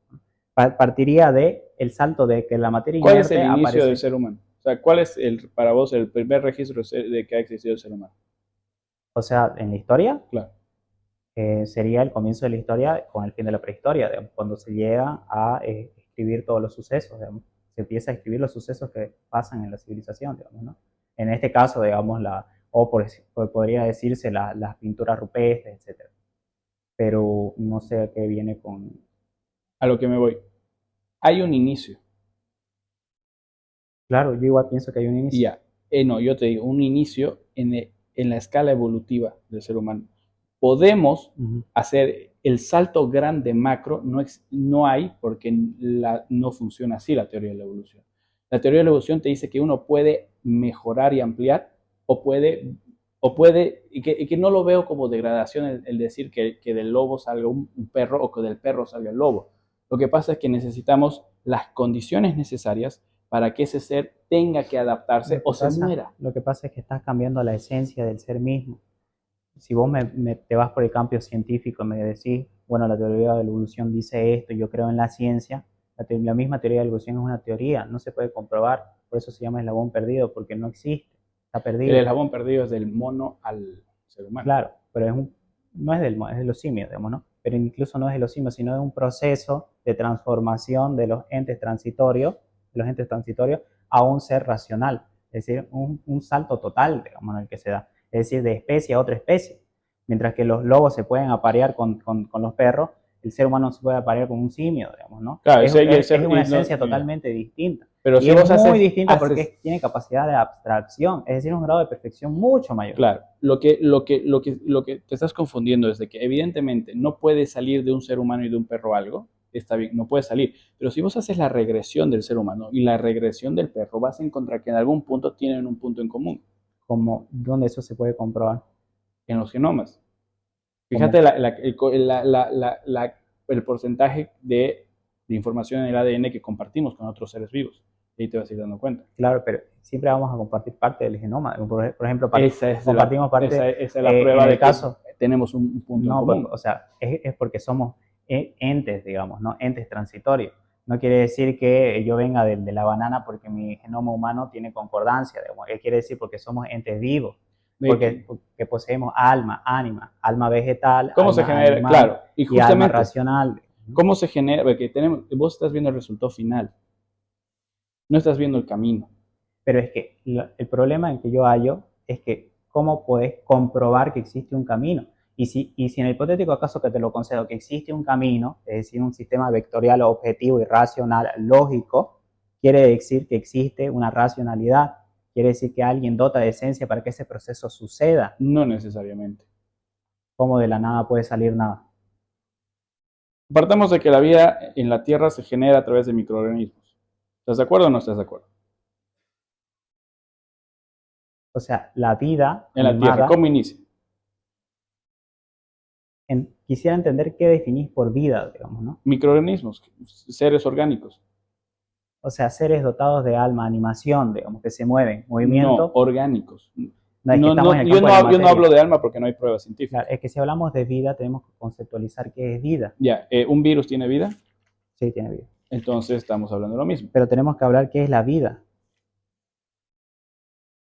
Partiría de el salto de que la materia ¿Cuál es el inerte inicio del aparece. ser humano? O sea, ¿cuál es para vos el primer registro de que ha existido el ser humano? O sea, en la historia Claro. sería el comienzo de la historia con el fin de la prehistoria, digamos, cuando se llega a escribir todos los sucesos, digamos. Se empieza a escribir los sucesos que pasan en la civilización, digamos, ¿no? En este caso, digamos, podría decirse las pinturas rupestres, etcétera. Pero no sé a qué viene con... A lo que me voy. Hay un inicio. Claro, yo igual pienso que hay un Y inicio. ya. No, yo te digo, un inicio en la escala evolutiva del ser humano. Podemos Ujú. hacer el salto grande macro, no hay porque no funciona así la teoría de la evolución. La teoría de la evolución te dice que uno puede mejorar y ampliar y que no lo veo como degradación el decir que del lobo salga un perro o que del perro salga el lobo. Lo que pasa es que necesitamos las condiciones necesarias para que ese ser tenga que adaptarse o se muera. Lo que pasa es que estás cambiando la esencia del ser mismo. Si vos te vas por el campo científico y me decís, bueno, la teoría de la evolución dice esto, yo creo en la ciencia, la misma teoría de la evolución es una teoría, no se puede comprobar, por eso se llama eslabón perdido, porque no existe, está El perdido. eslabón perdido es del mono al ser humano. Claro, pero no es es de los simios, digamos, ¿no? Pero incluso no es de los simios, sino de un proceso de transformación de los entes transitorios a un ser racional, es decir, un salto total, digamos, en el que se da, es decir, de especie a otra especie. Mientras que los lobos se pueden aparear con los perros, el ser humano se puede aparear con un simio, digamos, ¿no? Claro, Es una esencia totalmente distinta. pero Y si es vos muy distinta porque haces tiene capacidad de abstracción, es decir, un grado de perfección mucho mayor. claro, lo que te estás confundiendo es de que evidentemente no puede salir de un ser humano y de un perro algo, está bien, no puede salir, pero si vos haces la regresión del ser humano y la regresión del perro, vas a encontrar que en algún punto tienen un punto en común. Como donde eso se puede comprobar. En los genomas. Como, Fíjate el porcentaje de información en el ADN que compartimos con otros seres vivos. Y ahí te vas a ir dando cuenta. claro, pero siempre vamos a compartir parte del genoma. Por ejemplo, Compartimos parte, esa es la prueba en el de que caso, tenemos un punto en no, común. o sea, es porque somos entes, digamos, ¿no? Entes transitorios. No quiere decir que yo venga de la banana porque mi genoma humano tiene concordancia, digamos. Quiere decir porque somos entes vivos, porque poseemos alma, ánima, alma vegetal, ¿Cómo se alma genera? animal Claro, y y alma justamente, racional. ¿cómo se genera? Porque vos estás viendo el resultado final, no estás viendo el camino. Pero es que el problema en que yo hallo es que cómo podés comprobar que existe un camino. Y si en el hipotético caso que te lo concedo, que existe un camino, es decir, un sistema vectorial objetivo y racional lógico, quiere decir que existe una racionalidad, quiere decir que alguien dota de esencia para que ese proceso suceda. No necesariamente. Como de la nada puede salir nada. Partamos de que la vida en la Tierra se genera a través de microorganismos. ¿Estás de acuerdo o no estás de acuerdo? O sea, la vida En la Tierra, animada, ¿cómo inicia? quisiera entender qué definís por vida, digamos, ¿no? Microorganismos, seres orgánicos. O sea, seres dotados de alma, animación, digamos, que se mueven, No, movimiento. orgánicos. No es que estamos en el campo de la Yo no materia. hablo de alma porque no hay pruebas científicas. Claro, es que si hablamos de vida, tenemos que conceptualizar qué es vida. Ya, ¿un virus tiene vida? Sí, tiene vida. Entonces estamos hablando de lo mismo. Pero tenemos que hablar qué es la vida.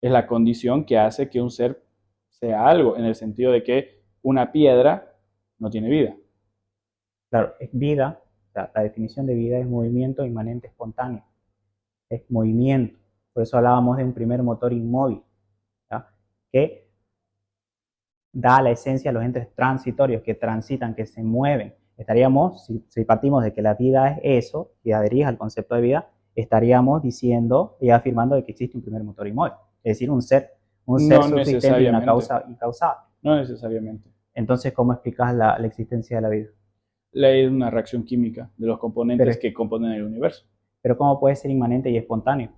Es la condición que hace que un ser sea algo, en el sentido de que una piedra no tiene vida. Claro, es vida. O sea, la definición de vida es movimiento inmanente espontáneo. Es movimiento. Por eso hablábamos de un primer motor inmóvil, ¿ya? Que da la esencia a los entes transitorios que transitan, que se mueven. Estaríamos, si partimos de que la vida es eso, y adherís al concepto de vida, estaríamos diciendo y afirmando de que existe un primer motor inmóvil, es decir, un ser No subsistente y una necesariamente. causa incausada. No necesariamente. Entonces, ¿cómo explicas la existencia de la vida? Es una reacción química de los componentes Pero, que componen el universo. pero ¿cómo puede ser inmanente y espontáneo?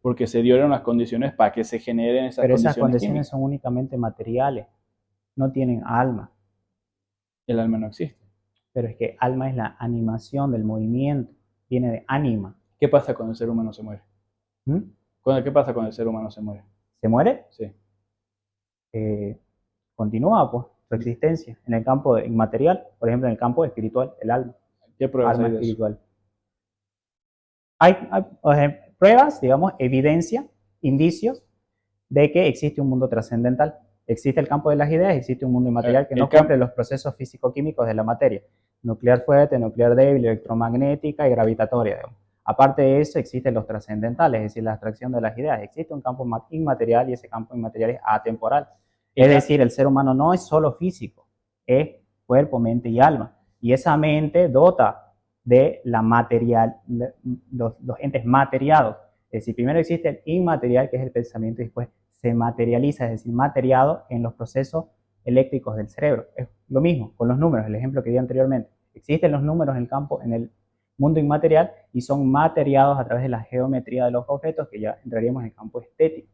Porque se dieron las condiciones para que se generen esas Pero esas condiciones condiciones químicas. son únicamente materiales, no tienen alma. El alma no existe. Pero es que alma es la animación del movimiento, viene de ánima. ¿Qué pasa cuando el ser humano se muere? ¿Mm? ¿Qué pasa cuando el ser humano se muere? ¿Se muere? Sí. Continúa pues su existencia en el campo inmaterial, por ejemplo en el campo espiritual, el alma, ¿Qué pruebas alma hay de eso? espiritual. Hay pruebas, digamos, evidencia, indicios de que existe un mundo trascendental. Existe el campo de las ideas, existe un mundo inmaterial que no cumple los procesos físico-químicos de la materia. Nuclear fuerte, nuclear débil, electromagnética y gravitatoria. Digamos. Aparte de eso, existen los trascendentales, es decir, la abstracción de las ideas. Existe un campo inmaterial y ese campo inmaterial es atemporal. Es decir, el ser humano no es solo físico, es cuerpo, mente y alma. Y esa mente dota de la material, los entes materiados. Es decir, primero existe el inmaterial, que es el pensamiento, y después se materializa, es decir, materiado en los procesos eléctricos del cerebro. Es lo mismo con los números, el ejemplo que di anteriormente. Existen los números en el campo, en el mundo inmaterial, y son materiados a través de la geometría de los objetos, que ya entraríamos en el campo estético.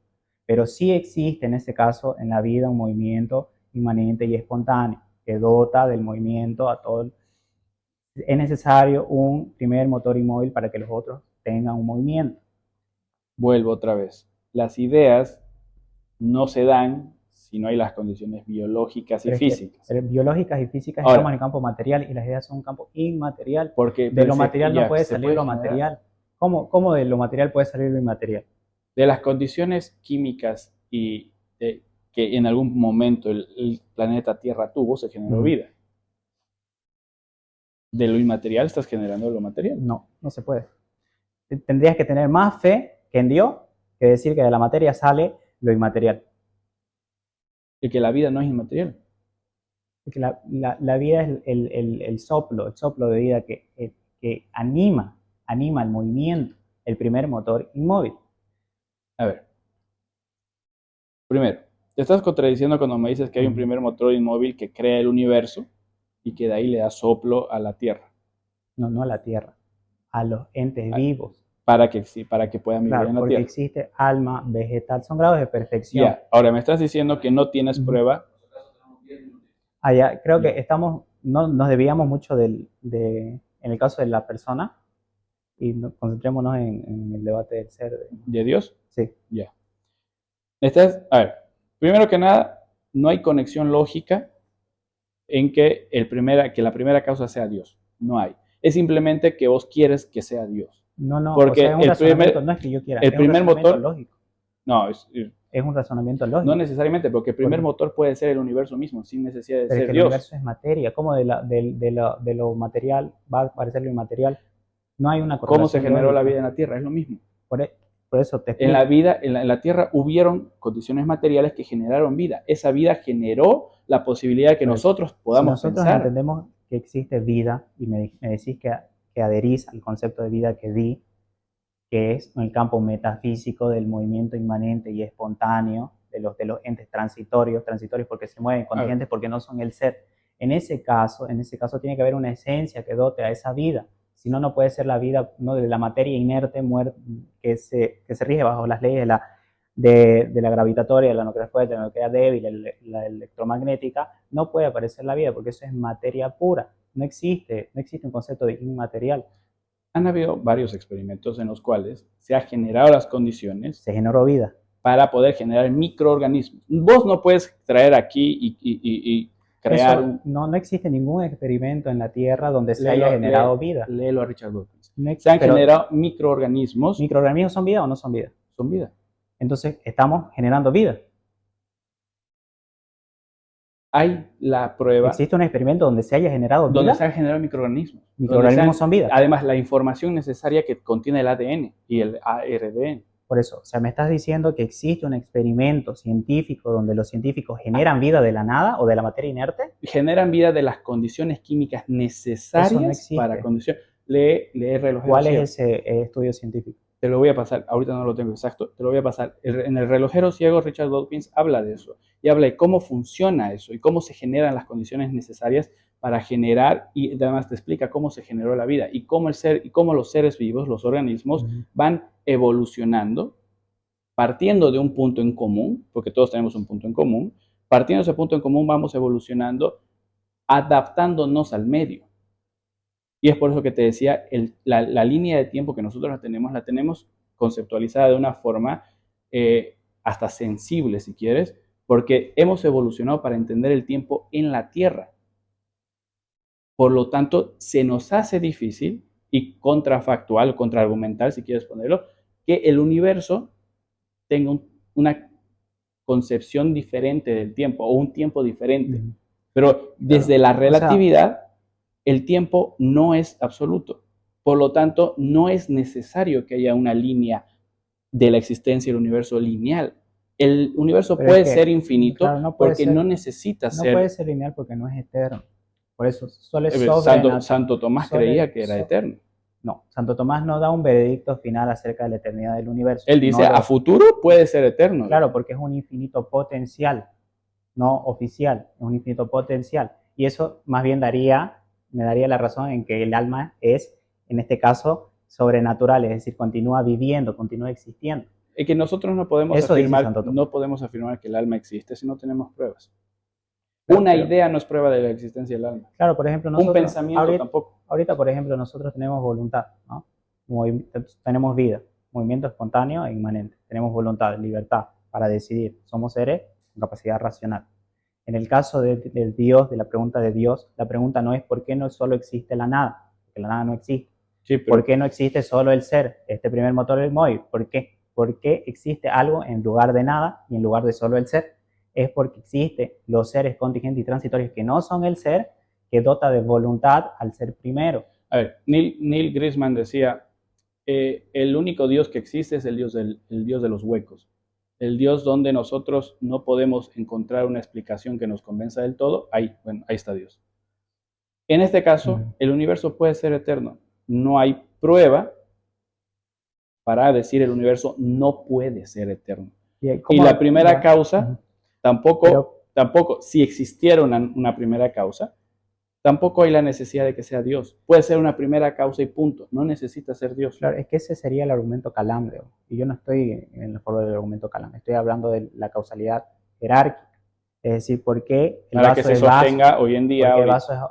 Pero sí existe en este caso en la vida un movimiento inmanente y espontáneo que dota del movimiento a todo. Es necesario un primer motor inmóvil para que los otros tengan un movimiento. Vuelvo otra vez. Las ideas no se dan si no hay las condiciones biológicas y físicas. Biológicas y físicas estamos en el campo material y las ideas son un campo inmaterial. Porque de lo material no puede salir lo material. ¿Cómo de lo material puede salir lo inmaterial? De las condiciones químicas y que en algún momento el planeta Tierra tuvo, se generó vida. De lo inmaterial estás generando lo material. No, no se puede. Tendrías que tener más fe que en Dios que decir que de la materia sale lo inmaterial. Y que la vida no es inmaterial. Porque la vida es el soplo de vida que anima el movimiento, el primer motor inmóvil. A ver. Primero, te estás contradiciendo cuando me dices que hay un primer motor inmóvil que crea el universo y que de ahí le da soplo a la Tierra. No a la Tierra, a los entes vivos. Para que puedan vivir en la porque Tierra. Existe alma vegetal, son grados de perfección. Ya, ahora me estás diciendo que no tienes prueba. Creo que no nos desviamos mucho en el caso de la persona y concentrémonos en el debate del ser. ¿De Dios? Sí. Ya. A ver, primero que nada, no hay conexión lógica en que la primera causa sea Dios. No hay. Es simplemente que vos quieres que sea Dios. No, porque es un razonamiento, no es que yo quiera, el primer motor lógico. No, es un razonamiento lógico. No necesariamente, porque el primer motor puede ser el universo mismo, sin necesidad de ser Dios. El universo es materia. ¿Cómo de lo material va a aparecer lo inmaterial? No hay una correlación. ¿Cómo se generó la vida en la Tierra? Es lo mismo. Por eso te explico. En la Tierra hubieron condiciones materiales que generaron vida. Esa vida generó la posibilidad de que nosotros podamos pensar. Nosotros entendemos que existe vida y me decís que adherís al concepto de vida que di, que es en el campo metafísico del movimiento inmanente y espontáneo de los entes transitorios porque se mueven, contingentes porque no son el ser. En ese caso tiene que haber una esencia que dote a esa vida. Si no, no puede ser la vida de la materia inerte que se rige bajo las leyes de la gravitatoria, de la nuclear fuerte, de la nuclear débil, la electromagnética. No puede aparecer la vida porque eso es materia pura. No existe un concepto de inmaterial. Han habido varios experimentos en los cuales se han generado las condiciones. Se generó vida. Para poder generar microorganismos. Vos no puedes traer aquí y crear... No existe ningún experimento en la Tierra donde se haya generado vida. Léelo a Richard Dawkins. Se han generado microorganismos. ¿Microorganismos son vida o no son vida? Son vida. Entonces, estamos generando vida. Hay la prueba. ¿Existe un experimento donde se haya generado vida? Donde se han generado microorganismos. Microorganismos son vida. Además, la información necesaria que contiene el ADN y el ARDN. Por eso, me estás diciendo que existe un experimento científico donde los científicos generan vida de la nada o de la materia inerte. Generan vida de las condiciones químicas necesarias para condiciones. Lee Relojeros. ¿Cuál es ese estudio científico? Te lo voy a pasar, ahorita no lo tengo exacto, te lo voy a pasar. En el Relojero Ciego, Richard Dawkins habla de eso y habla de cómo funciona eso y cómo se generan las condiciones necesarias para generar, y además te explica cómo se generó la vida y cómo los seres vivos, los organismos, van evolucionando, partiendo de un punto en común, porque todos tenemos un punto en común, partiendo de ese punto en común vamos evolucionando, adaptándonos al medio. Y es por eso que te decía, la línea de tiempo que nosotros la tenemos conceptualizada de una forma hasta sensible, si quieres, porque hemos evolucionado para entender el tiempo en la Tierra. Por lo tanto, se nos hace difícil y contrafactual, contraargumental, si quieres ponerlo, que el universo tenga una concepción diferente del tiempo o un tiempo diferente. Pero desde la relatividad, el tiempo no es absoluto. Por lo tanto, no es necesario que haya una línea de la existencia del universo lineal. El universo Pero es puede que, ser infinito claro, porque no necesita no puede ser. ser lineal porque no es eterno. Por eso, solo es sobrenatural. Santo Tomás creía que era eterno. No, Santo Tomás no da un veredicto final acerca de la eternidad del universo. Él dice, No a futuro puede ser eterno. Claro, porque es un infinito potencial, no oficial, es un infinito potencial. Y eso más bien me daría la razón en que el alma es, en este caso, sobrenatural, es decir, continúa viviendo, continúa existiendo. Es que nosotros no podemos Eso dice afirmar, Santo Tomás. no podemos afirmar que el alma existe si no tenemos pruebas. Una idea no es prueba de la existencia del alma. Claro, por ejemplo, Un pensamiento tampoco. Ahorita, por ejemplo, nosotros tenemos voluntad, ¿no? Tenemos vida, movimiento espontáneo e inmanente. Tenemos voluntad, libertad para decidir. Somos seres con capacidad racional. En el caso del Dios, de la pregunta de Dios, la pregunta no es por qué no solo existe la nada, porque la nada no existe. Sí, pero... ¿Por qué no existe solo el ser? Este primer motor del móvil. ¿Por qué? ¿Por qué existe algo en lugar de nada y en lugar de solo el ser? Es porque existen los seres contingentes y transitorios que no son el ser, que dota de voluntad al ser primero. A ver, Neil Grisman decía, el único Dios que existe es el Dios de los huecos. El Dios donde nosotros no podemos encontrar una explicación que nos convenza del todo, ahí está Dios. En este caso, el universo puede ser eterno. No hay prueba para decir el universo no puede ser eterno. Y la primera causa, tampoco, si existiera una primera causa, tampoco hay la necesidad de que sea Dios. Puede ser una primera causa y punto. No necesita ser Dios. Claro, es que ese sería el argumento Calambre. Y yo no estoy en el foro del argumento Calambre. Estoy hablando de la causalidad jerárquica. Es decir, ¿por qué el vaso que se sostenga hoy en día?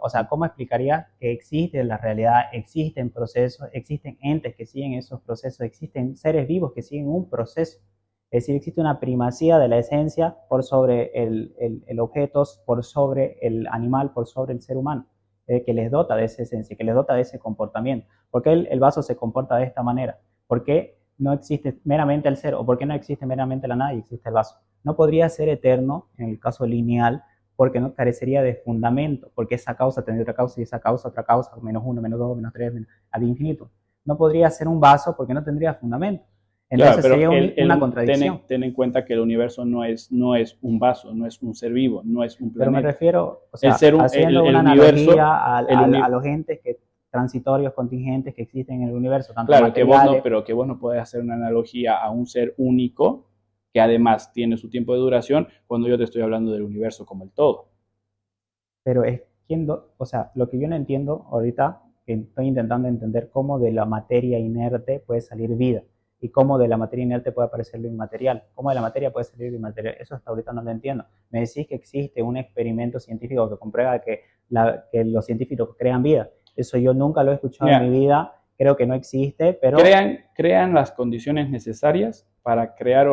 O sea, ¿cómo explicaría que existe la realidad, existen procesos, existen entes que siguen esos procesos, existen seres vivos que siguen un proceso? Es decir, existe una primacía de la esencia por sobre el objeto, por sobre el animal, por sobre el ser humano, que les dota de esa esencia, que les dota de ese comportamiento. ¿Por qué el vaso se comporta de esta manera? ¿Por qué no existe meramente el ser? ¿O por qué no existe meramente la nada y existe el vaso? No podría ser eterno, en el caso lineal, porque no carecería de fundamento, porque esa causa tendría otra causa y esa causa otra causa, menos uno, menos dos, menos tres, ad infinito. No podría ser un vaso porque no tendría fundamento. Entonces claro, sería una contradicción. Ten en cuenta que el universo no es un vaso, no es un ser vivo, no es un planeta. Pero me refiero, o sea, haciendo una analogía a los entes transitorios, contingentes que existen en el universo. Tanto claro, pero que vos no podés hacer una analogía a un ser único que además tiene su tiempo de duración cuando yo te estoy hablando del universo como el todo. Pero o sea, lo que yo no entiendo ahorita, estoy intentando entender cómo de la materia inerte puede salir vida y cómo de la materia inerte puede aparecer lo inmaterial, cómo de la materia puede salir lo inmaterial. Eso hasta ahorita no lo entiendo. Me decís que existe un experimento científico que comprueba que los científicos crean vida. Eso yo nunca lo he escuchado en mi vida. Creo que no existe, pero... Crean las condiciones necesarias para crear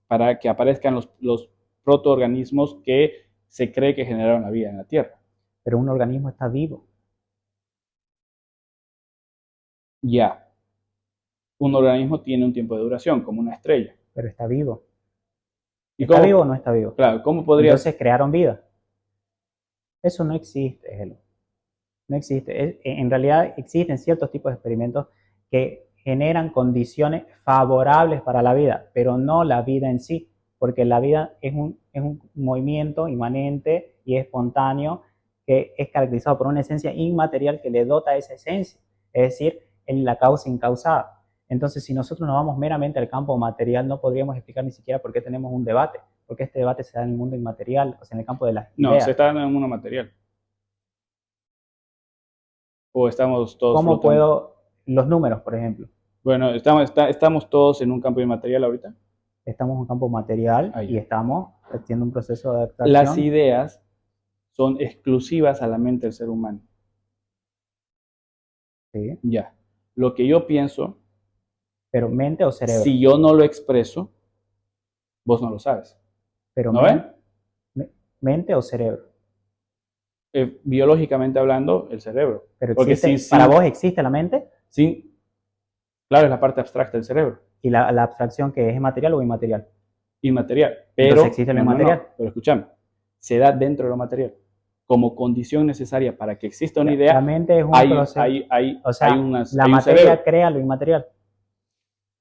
para que aparezcan los protoorganismos que se cree que generaron la vida en la Tierra. Pero un organismo está vivo. Ya. Un organismo tiene un tiempo de duración, como una estrella. Pero está vivo. ¿Está vivo o no está vivo? Claro, ¿cómo podría...? Entonces crearon vida. Eso no existe, Gelo. No existe. En realidad existen ciertos tipos de experimentos que generan condiciones favorables para la vida, pero no la vida en sí, porque la vida es un movimiento inmanente y espontáneo que es caracterizado por una esencia inmaterial que le dota esa esencia, es decir, en la causa incausada. Entonces, si nosotros nos vamos meramente al campo material, no podríamos explicar ni siquiera por qué tenemos un debate, porque este debate se da en el mundo inmaterial, o sea, en el campo de las ideas. No, se está dando en el mundo material. ¿O estamos todos ¿Cómo puedo, los números, por ejemplo? Bueno, estamos todos en un campo inmaterial ahorita. Estamos en un campo material y estamos haciendo un proceso de adaptación. Las ideas son exclusivas a la mente del ser humano. Sí. Ya. Lo que yo pienso... ¿Pero mente o cerebro? Si yo no lo expreso, vos no lo sabes. ¿Pero ¿no ven? ¿Mente o cerebro? Biológicamente hablando, el cerebro. Pero existe, ¿para vos existe la mente? Sí. Claro, es la parte abstracta del cerebro. ¿Y la abstracción que es material o inmaterial? Inmaterial. Pero, entonces existe lo inmaterial. Pero escúchame, se da dentro de lo material. como condición necesaria para que exista una La idea, mente es un hay, proceso, o sea, hay la un materia cerebro. crea lo inmaterial.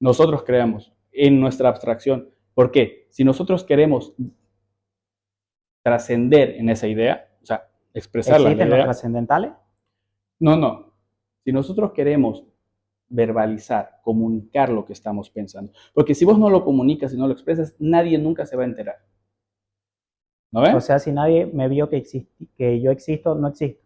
Nosotros creamos en nuestra abstracción. ¿Por qué? Si nosotros queremos trascender en esa idea, o sea, expresarla en la ¿Existen los idea, trascendentales? no, no. Si nosotros queremos verbalizar, comunicar lo que estamos pensando, porque si vos no lo comunicas y no lo expresas, nadie nunca se va a enterar. ¿No O ven? sea, si nadie me vio que yo existo, no existo.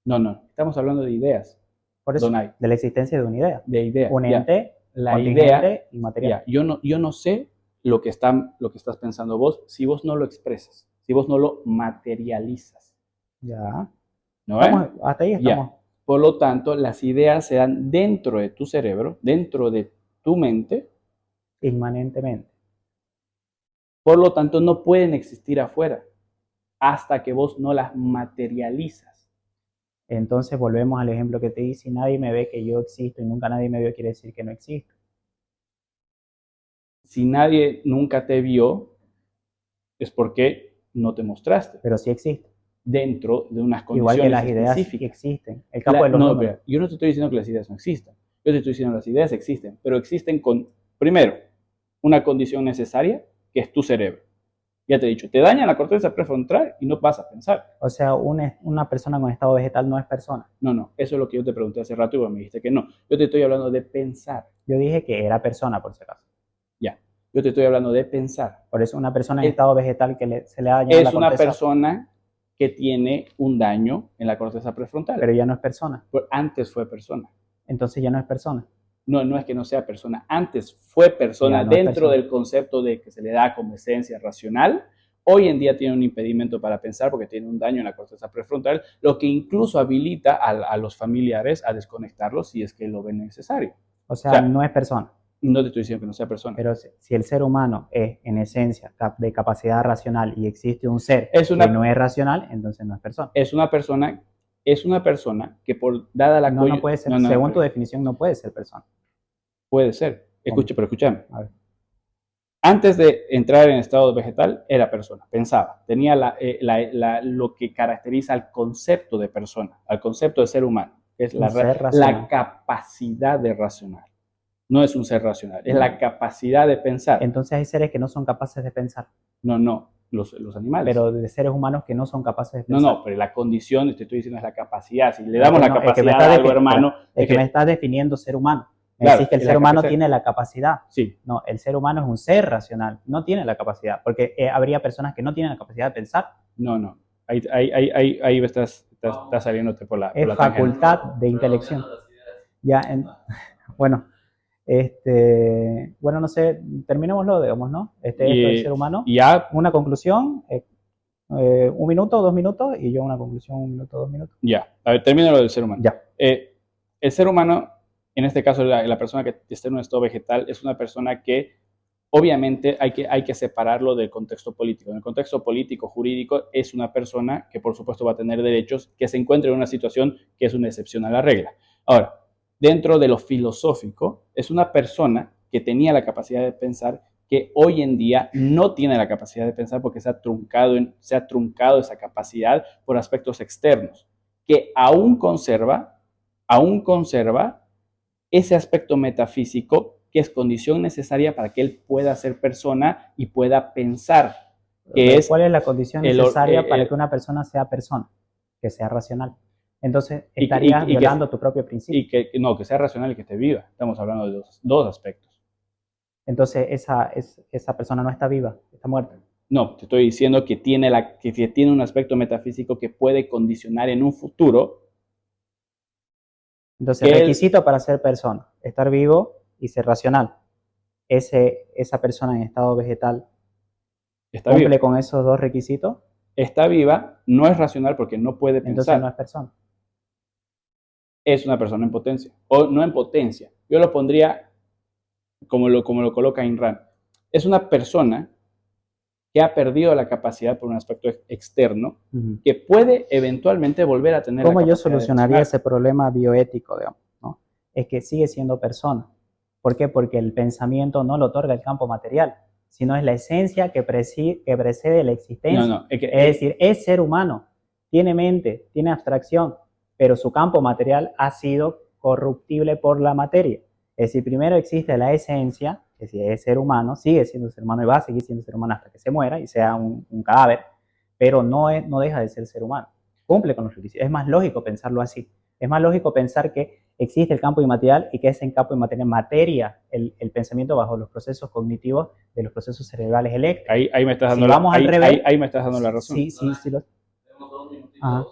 No, no. Estamos hablando de ideas, Por eso, Donay. de la existencia de una idea. De ideas. Un Ya. ente La idea, contingente y material. ya. Yo no sé lo que estás pensando vos si vos no lo expresas, si vos no lo materializas. Ya. ¿No ven? Hasta ahí estamos. Ya. Por lo tanto, las ideas se dan dentro de tu cerebro, dentro de tu mente. Inmanentemente. Por lo tanto, no pueden existir afuera hasta que vos no las materializas. Entonces volvemos al ejemplo que te di, si nadie me ve que yo existo y nunca nadie me vio, quiere decir que no existo. Si nadie nunca te vio, es porque no te mostraste Pero sí existe. dentro de unas Igual que condiciones las ideas específicas. existen. El campo de los No, números. yo no te estoy diciendo que las ideas no existan. Yo te estoy diciendo que las ideas existen, pero existen con, primero, una condición necesaria, que es tu cerebro. Ya te he dicho, te daña la corteza prefrontal y no vas a pensar. O sea, una persona con estado vegetal no es persona. No, no, eso es lo que yo te pregunté hace rato y vos me dijiste que no. Yo te estoy hablando de pensar. Yo dije que era persona, por si acaso. Ya, yo te estoy hablando de pensar. Por eso una persona en Es, estado vegetal que se le ha dañado la es una corteza, persona que tiene un daño en la corteza prefrontal. pero ya no es persona. Antes fue persona. Entonces ya no es persona. No, no es que no sea persona. Antes fue persona No dentro persona. del concepto de que se le da como esencia racional. Hoy en día tiene un impedimento para pensar porque tiene un daño en la corteza prefrontal, lo que incluso habilita a los familiares a desconectarlos si es que lo ven necesario. O sea, no es persona. No te estoy diciendo que no sea persona. Pero si el ser humano es en esencia de capacidad racional y existe un ser que no es racional, entonces no es persona. Es una persona que por dada la no puede ser, según tu definición, no puede ser persona. Puede ser. Pero escúchame. A ver. Antes de entrar en estado vegetal, era persona, pensaba, tenía lo que caracteriza al concepto de persona, al concepto de ser humano, que es la capacidad de racional. No es un ser racional, es la capacidad de pensar. Entonces hay seres que no son capaces de pensar. No, los animales. Pero de seres humanos que no son capaces de pensar. No, pero la condición, te estoy diciendo, es la capacidad. Si le damos la capacidad a algo, hermano... Es que me estás definiendo ser humano. Me Claro, decís que el ser humano tiene la capacidad. Sí. No, el ser humano es un ser racional, no tiene la capacidad, porque habría personas que no tienen la capacidad de pensar. No. Ahí estás saliéndote por la Es facultad de intelección. Ya, bueno, no sé, terminémoslo, digamos, ¿no? Esto es el ser humano. Ya. Una conclusión, 1 minuto, 2 minutos, y yo una conclusión, 1 minuto, 2 minutos. Ya, a ver, termino lo del ser humano. Ya. El ser humano, en este caso la persona que está en un estado vegetal, es una persona que obviamente hay que separarlo del contexto político. En el contexto político, jurídico, es una persona que por supuesto va a tener derechos, que se encuentra en una situación que es una excepción a la regla. Ahora, dentro de lo filosófico, es una persona que tenía la capacidad de pensar, que hoy en día no tiene la capacidad de pensar porque se ha truncado esa capacidad por aspectos externos, que aún conserva ese aspecto metafísico que es condición necesaria para que él pueda ser persona y pueda pensar. ¿Cuál es la condición necesaria para que una persona sea persona? Que sea racional. Entonces estarías violando tu propio principio. Y que sea racional y que esté viva. Estamos hablando de dos aspectos. Entonces esa persona no está viva, está muerta. No, te estoy diciendo que tiene un aspecto metafísico que puede condicionar en un futuro. Entonces, el requisito para ser persona, estar vivo y ser racional. Esa persona en estado vegetal cumple con esos 2 requisitos. Está viva, no es racional porque no puede pensar. Entonces no es persona. Es una persona en potencia. O no en potencia. Yo lo pondría como lo coloca Ayn Rand. Es una persona que ha perdido la capacidad por un aspecto externo, que puede eventualmente volver a tener la capacidad. ¿Cómo yo solucionaría ese problema bioético, digamos, ¿no? Es que sigue siendo persona. ¿Por qué? Porque el pensamiento no lo otorga el campo material, sino es la esencia que precede la existencia. Es decir, es ser humano. tiene mente, tiene abstracción, pero su campo material ha sido corruptible por la materia. Es decir, primero existe la esencia, que si es ser humano, sigue siendo ser humano y va a seguir siendo ser humano hasta que se muera y sea un cadáver, pero no deja de ser humano. Cumple con los requisitos. Es más lógico pensarlo así. Es más lógico pensar que existe el campo inmaterial y que ese campo inmaterial materia el pensamiento bajo los procesos cognitivos de los procesos cerebrales eléctricos. Ahí me estás Si dando vamos al revés, ahí me estás dando la razón. sí, ajá.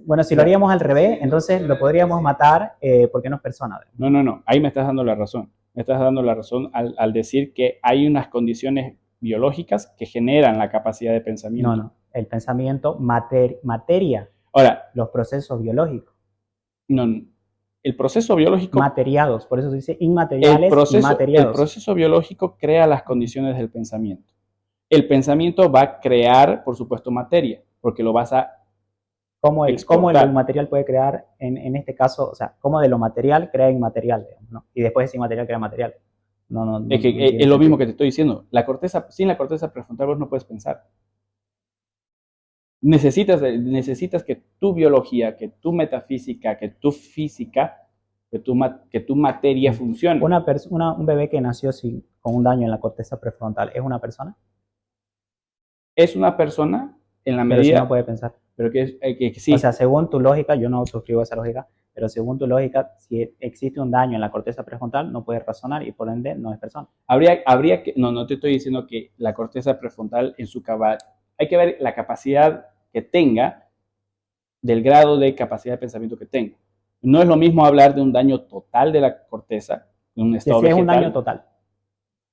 Bueno, si lo haríamos al revés, entonces lo podríamos matar porque no es persona. No, ahí me estás dando la razón. Me estás dando la razón al decir que hay unas condiciones biológicas que generan la capacidad de pensamiento. No, el pensamiento materia. Ahora, los procesos biológicos. No, el proceso biológico... Materiados, por eso se dice inmateriales y materiados. El proceso biológico crea las condiciones del pensamiento. El pensamiento va a crear, por supuesto, materia, porque lo vas a ¿Cómo el inmaterial puede crear, en este caso, o sea, cómo de lo material crea inmaterial, digamos, ¿no? Y después ese inmaterial crea material. Es lo mismo que te estoy diciendo. Sin la corteza prefrontal vos no puedes pensar. Necesitas que tu biología, que tu metafísica, que tu física, que tu materia funcione. Un bebé que nació con un daño en la corteza prefrontal, ¿es una persona? Es una persona en la medida... Pero si no puede pensar. Pero que sí. O sea, según tu lógica, yo no suscribo esa lógica, pero según tu lógica, si existe un daño en la corteza prefrontal, no puede razonar y por ende no es persona. Habría que... No te estoy diciendo que la corteza prefrontal en su cabal... Hay que ver la capacidad que tenga del grado de capacidad de pensamiento que tenga. No es lo mismo hablar de un daño total de la corteza, de un estado vegetal. Si es un daño total.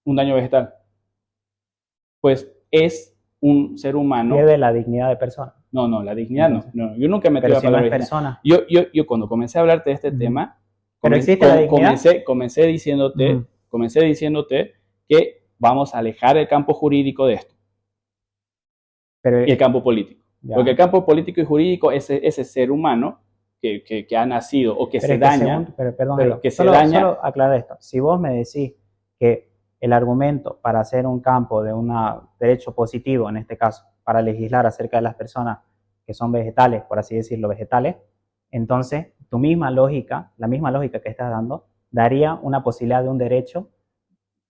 Un daño vegetal. Pues es un ser humano... Pierde la dignidad de persona. No, la dignidad no. Yo nunca me metí a la palabra persona. Yo cuando comencé a hablarte de este tema, pero existe la dignidad. Comencé diciéndote que vamos a alejar el campo jurídico de esto. Y el campo político. Ya. Porque el campo político y jurídico es ese ser humano que ha nacido o que se daña. Solo aclarar esto. Si vos me decís que el argumento para hacer un campo de un derecho positivo, en este caso, para legislar acerca de las personas que son vegetales, por así decirlo, vegetales, entonces la misma lógica que estás dando, daría una posibilidad de un derecho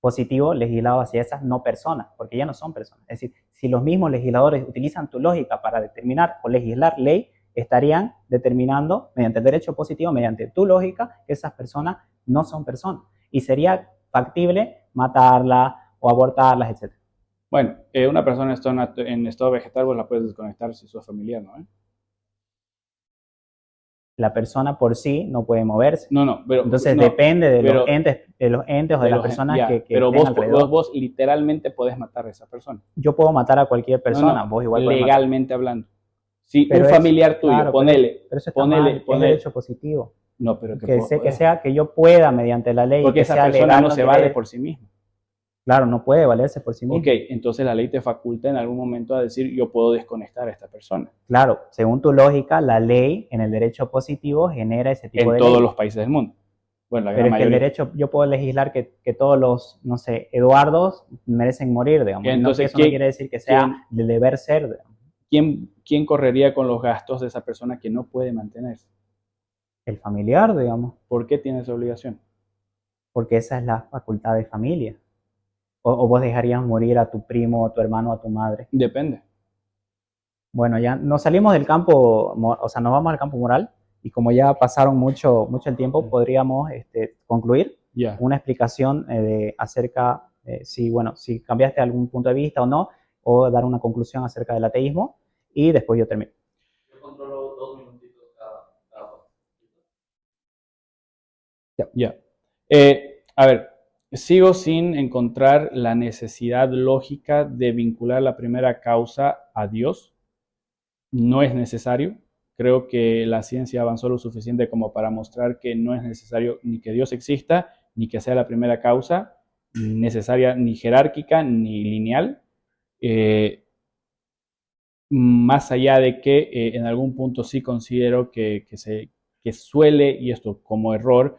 positivo legislado hacia esas no personas, porque ya no son personas. Es decir, si los mismos legisladores utilizan tu lógica para determinar o legislar ley, estarían determinando, mediante el derecho positivo, mediante tu lógica, que esas personas no son personas. Y sería factible matarlas o abortarlas, etc. Bueno, una persona en estado vegetal, vos la puedes desconectar si sos familiar, ¿no? La persona por sí no puede moverse. Pero... Entonces depende de los entes o de las personas que pero vos literalmente podés matar a esa persona. Yo puedo matar a cualquier persona, vos igual legalmente hablando. Si un familiar tuyo, claro, ponele... Pero eso está mal, es derecho positivo. No, pero que yo pueda mediante la ley. Porque esa persona no se vale por sí misma. Claro, no puede valerse por sí mismo. Ok, entonces la ley te faculta en algún momento a decir yo puedo desconectar a esta persona. Claro, según tu lógica, la ley en el derecho positivo genera ese tipo de ley. En todos los países del mundo. Bueno, la gran mayoría. Pero es que el derecho, yo puedo legislar que todos los, no sé, Eduardos merecen morir, digamos. Entonces, eso no quiere decir que sea de deber ser. Digamos. ¿Quién correría con los gastos de esa persona que no puede mantenerse? El familiar, digamos. ¿Por qué tiene esa obligación? Porque esa es la facultad de familia. ¿O vos dejarías morir a tu primo, a tu hermano, a tu madre? Depende. Bueno, ya nos salimos del campo, o sea, nos vamos al campo moral y como ya pasaron mucho el tiempo, podríamos concluir una explicación acerca si cambiaste algún punto de vista o no, o dar una conclusión acerca del ateísmo y después yo termino. Yo controlo 2 minutitos cada Ya. A ver, sigo sin encontrar la necesidad lógica de vincular la primera causa a Dios. No es necesario. Creo que la ciencia avanzó lo suficiente como para mostrar que no es necesario ni que Dios exista, ni que sea la primera causa necesaria, ni jerárquica, ni lineal. Más allá de que en algún punto sí considero que suele, y esto como error,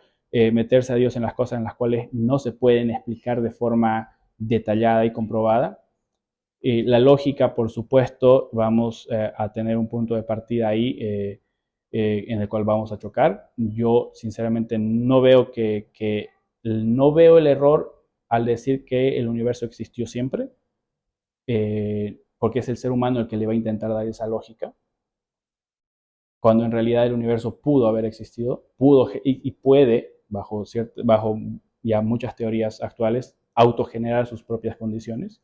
meterse a Dios en las cosas en las cuales no se pueden explicar de forma detallada y comprobada. La lógica, por supuesto, vamos a tener un punto de partida ahí en el cual vamos a chocar. Yo, sinceramente, no veo el error al decir que el universo existió siempre, porque es el ser humano el que le va a intentar dar esa lógica, cuando en realidad el universo pudo haber existido, y puede, bajo ya muchas teorías actuales, autogenerar sus propias condiciones.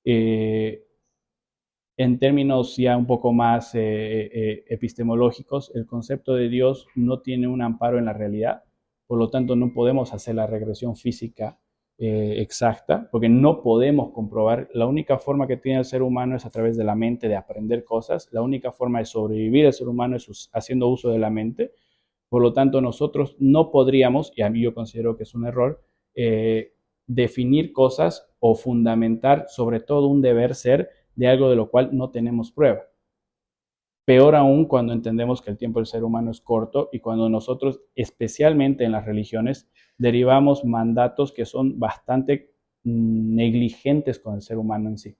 Eh, en términos ya un poco más epistemológicos, el concepto de Dios no tiene un amparo en la realidad, por lo tanto no podemos hacer la regresión física exacta, porque no podemos comprobar. La única forma que tiene el ser humano es a través de la mente de aprender cosas, la única forma de sobrevivir el ser humano es haciendo uso de la mente, por lo tanto nosotros no podríamos, y a mí yo considero que es un error, definir cosas o fundamentar sobre todo un deber ser de algo de lo cual no tenemos prueba. Peor aún cuando entendemos que el tiempo del ser humano es corto y cuando nosotros, especialmente en las religiones, derivamos mandatos que son bastante negligentes con el ser humano en sí.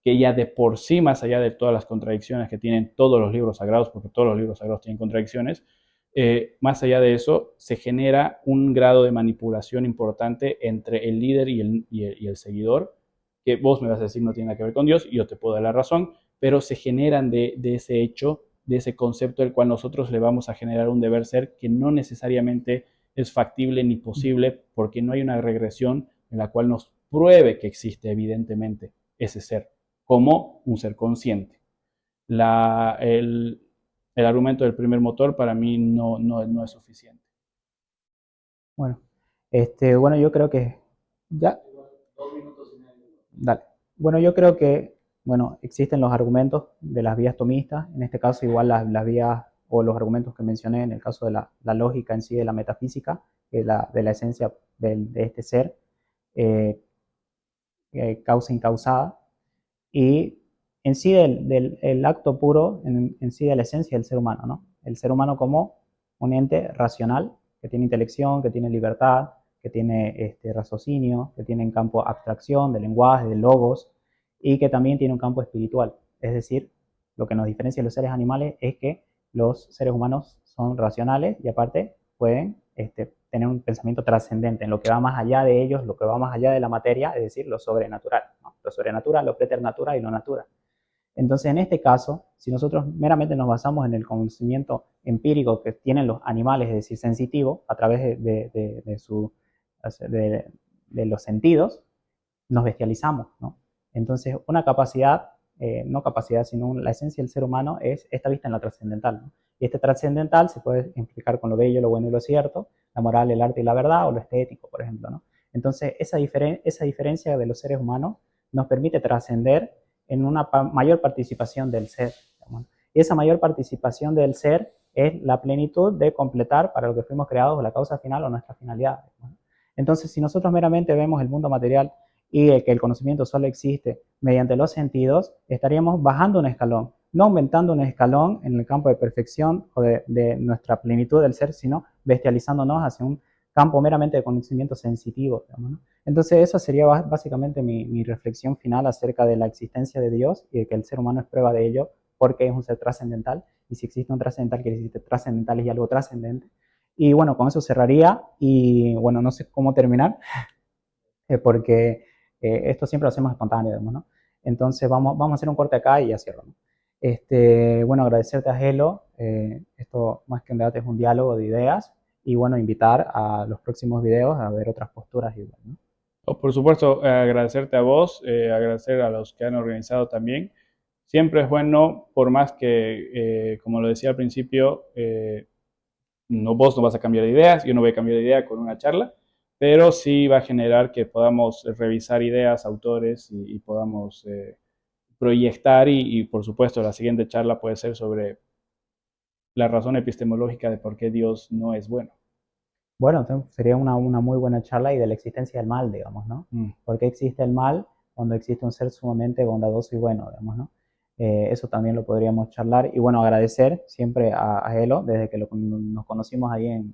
Que ya de por sí, más allá de todas las contradicciones que tienen todos los libros sagrados, porque todos los libros sagrados tienen contradicciones, más allá de eso, se genera un grado de manipulación importante entre el líder y el seguidor, que vos me vas a decir no tiene nada que ver con Dios, y yo te puedo dar la razón, pero se generan de ese hecho, de ese concepto del cual nosotros le vamos a generar un deber ser que no necesariamente es factible ni posible, porque no hay una regresión en la cual nos pruebe que existe evidentemente ese ser, como un ser consciente. La, el argumento del primer motor para mí no es suficiente. Bueno, bueno, yo creo que ya, 2 minutos y medio. dale. Bueno, yo creo que, bueno, existen los argumentos de las vías tomistas, en este caso igual las vías o los argumentos que mencioné en el caso de la lógica en sí, de la metafísica, de la esencia de este ser, eh, causa incausada, y en sí el acto puro, en sí de la esencia del ser humano, ¿no? El ser humano como un ente racional, que tiene intelección, que tiene libertad, que tiene raciocinio, que tiene un campo de abstracción, de lenguaje, de logos, y que también tiene un campo espiritual. Es decir, lo que nos diferencia de los seres animales es que los seres humanos son racionales y aparte pueden tener un pensamiento trascendente, en lo que va más allá de ellos, lo que va más allá de la materia, es decir, lo sobrenatural, ¿no? Lo sobrenatural, lo preternatural y lo natural. Entonces, en este caso, si nosotros meramente nos basamos en el conocimiento empírico que tienen los animales, es decir, sensitivo, a través de los sentidos, nos bestializamos, ¿no? Entonces, una capacidad, no capacidad, sino la esencia del ser humano es esta vista en lo trascendental, ¿no? Y este trascendental se puede explicar con lo bello, lo bueno y lo cierto, la moral, el arte y la verdad, o lo estético, por ejemplo, ¿no? Entonces, esa diferencia de los seres humanos nos permite trascender en una mayor participación del ser, ¿no? Y esa mayor participación del ser es la plenitud de completar para lo que fuimos creados, la causa final o nuestra finalidad, ¿no? Entonces, si nosotros meramente vemos el mundo material y que el conocimiento solo existe mediante los sentidos, estaríamos bajando un escalón, no aumentando un escalón en el campo de perfección o de nuestra plenitud del ser, sino bestializándonos hacia un campo meramente de conocimiento sensitivo, digamos, ¿no? Entonces esa sería básicamente mi reflexión final acerca de la existencia de Dios y de que el ser humano es prueba de ello porque es un ser trascendental, y si existe un trascendental quiere decir que trascendental es algo trascendente. Y bueno, con eso cerraría y bueno, no sé cómo terminar, porque esto siempre lo hacemos espontáneo, digamos, ¿no? Entonces vamos a hacer un corte acá y ya cierro, ¿no? Bueno, agradecerte a Gelo, esto más que un debate es un diálogo de ideas, y bueno, invitar a los próximos videos a ver otras posturas igual, ¿no? Oh, por supuesto, agradecerte a vos, agradecer a los que han organizado también. Siempre es bueno, por más que, como lo decía al principio, vos no vas a cambiar de ideas, yo no voy a cambiar de idea con una charla, pero sí va a generar que podamos revisar ideas, autores y podamos proyectar por supuesto la siguiente charla puede ser sobre la razón epistemológica de por qué Dios no es bueno. Bueno, sería una muy buena charla y de la existencia del mal, digamos, ¿no? ¿Por qué existe el mal cuando existe un ser sumamente bondadoso y bueno, digamos, ¿no? Eso también lo podríamos charlar. Y bueno, agradecer siempre a Elo, desde que nos conocimos ahí en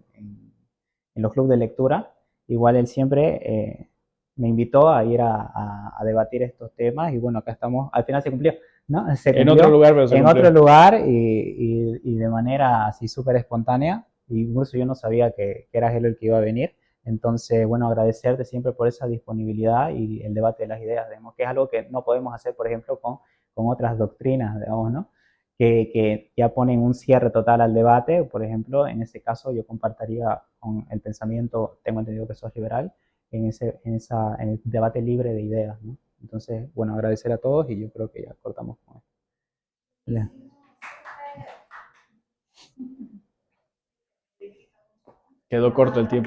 los clubes de lectura. Igual él siempre me invitó a ir a debatir estos temas y bueno, acá estamos, al final se cumplió, ¿no? Se En cumplió otro lugar, pero se en cumplió. otro lugar y de manera así súper espontánea, y incluso yo no sabía que eras él el que iba a venir. Entonces, bueno, agradecerte siempre por esa disponibilidad y el debate de las ideas, digamos, que es algo que no podemos hacer, por ejemplo, con otras doctrinas, digamos, ¿no? Que ya ponen un cierre total al debate. Por ejemplo, en ese caso yo compartiría con el pensamiento, tengo entendido que sos liberal, en el debate libre de ideas, ¿no? Entonces, bueno, agradecer a todos y yo creo que ya cortamos con esto. Ya. Quedó corto el tiempo.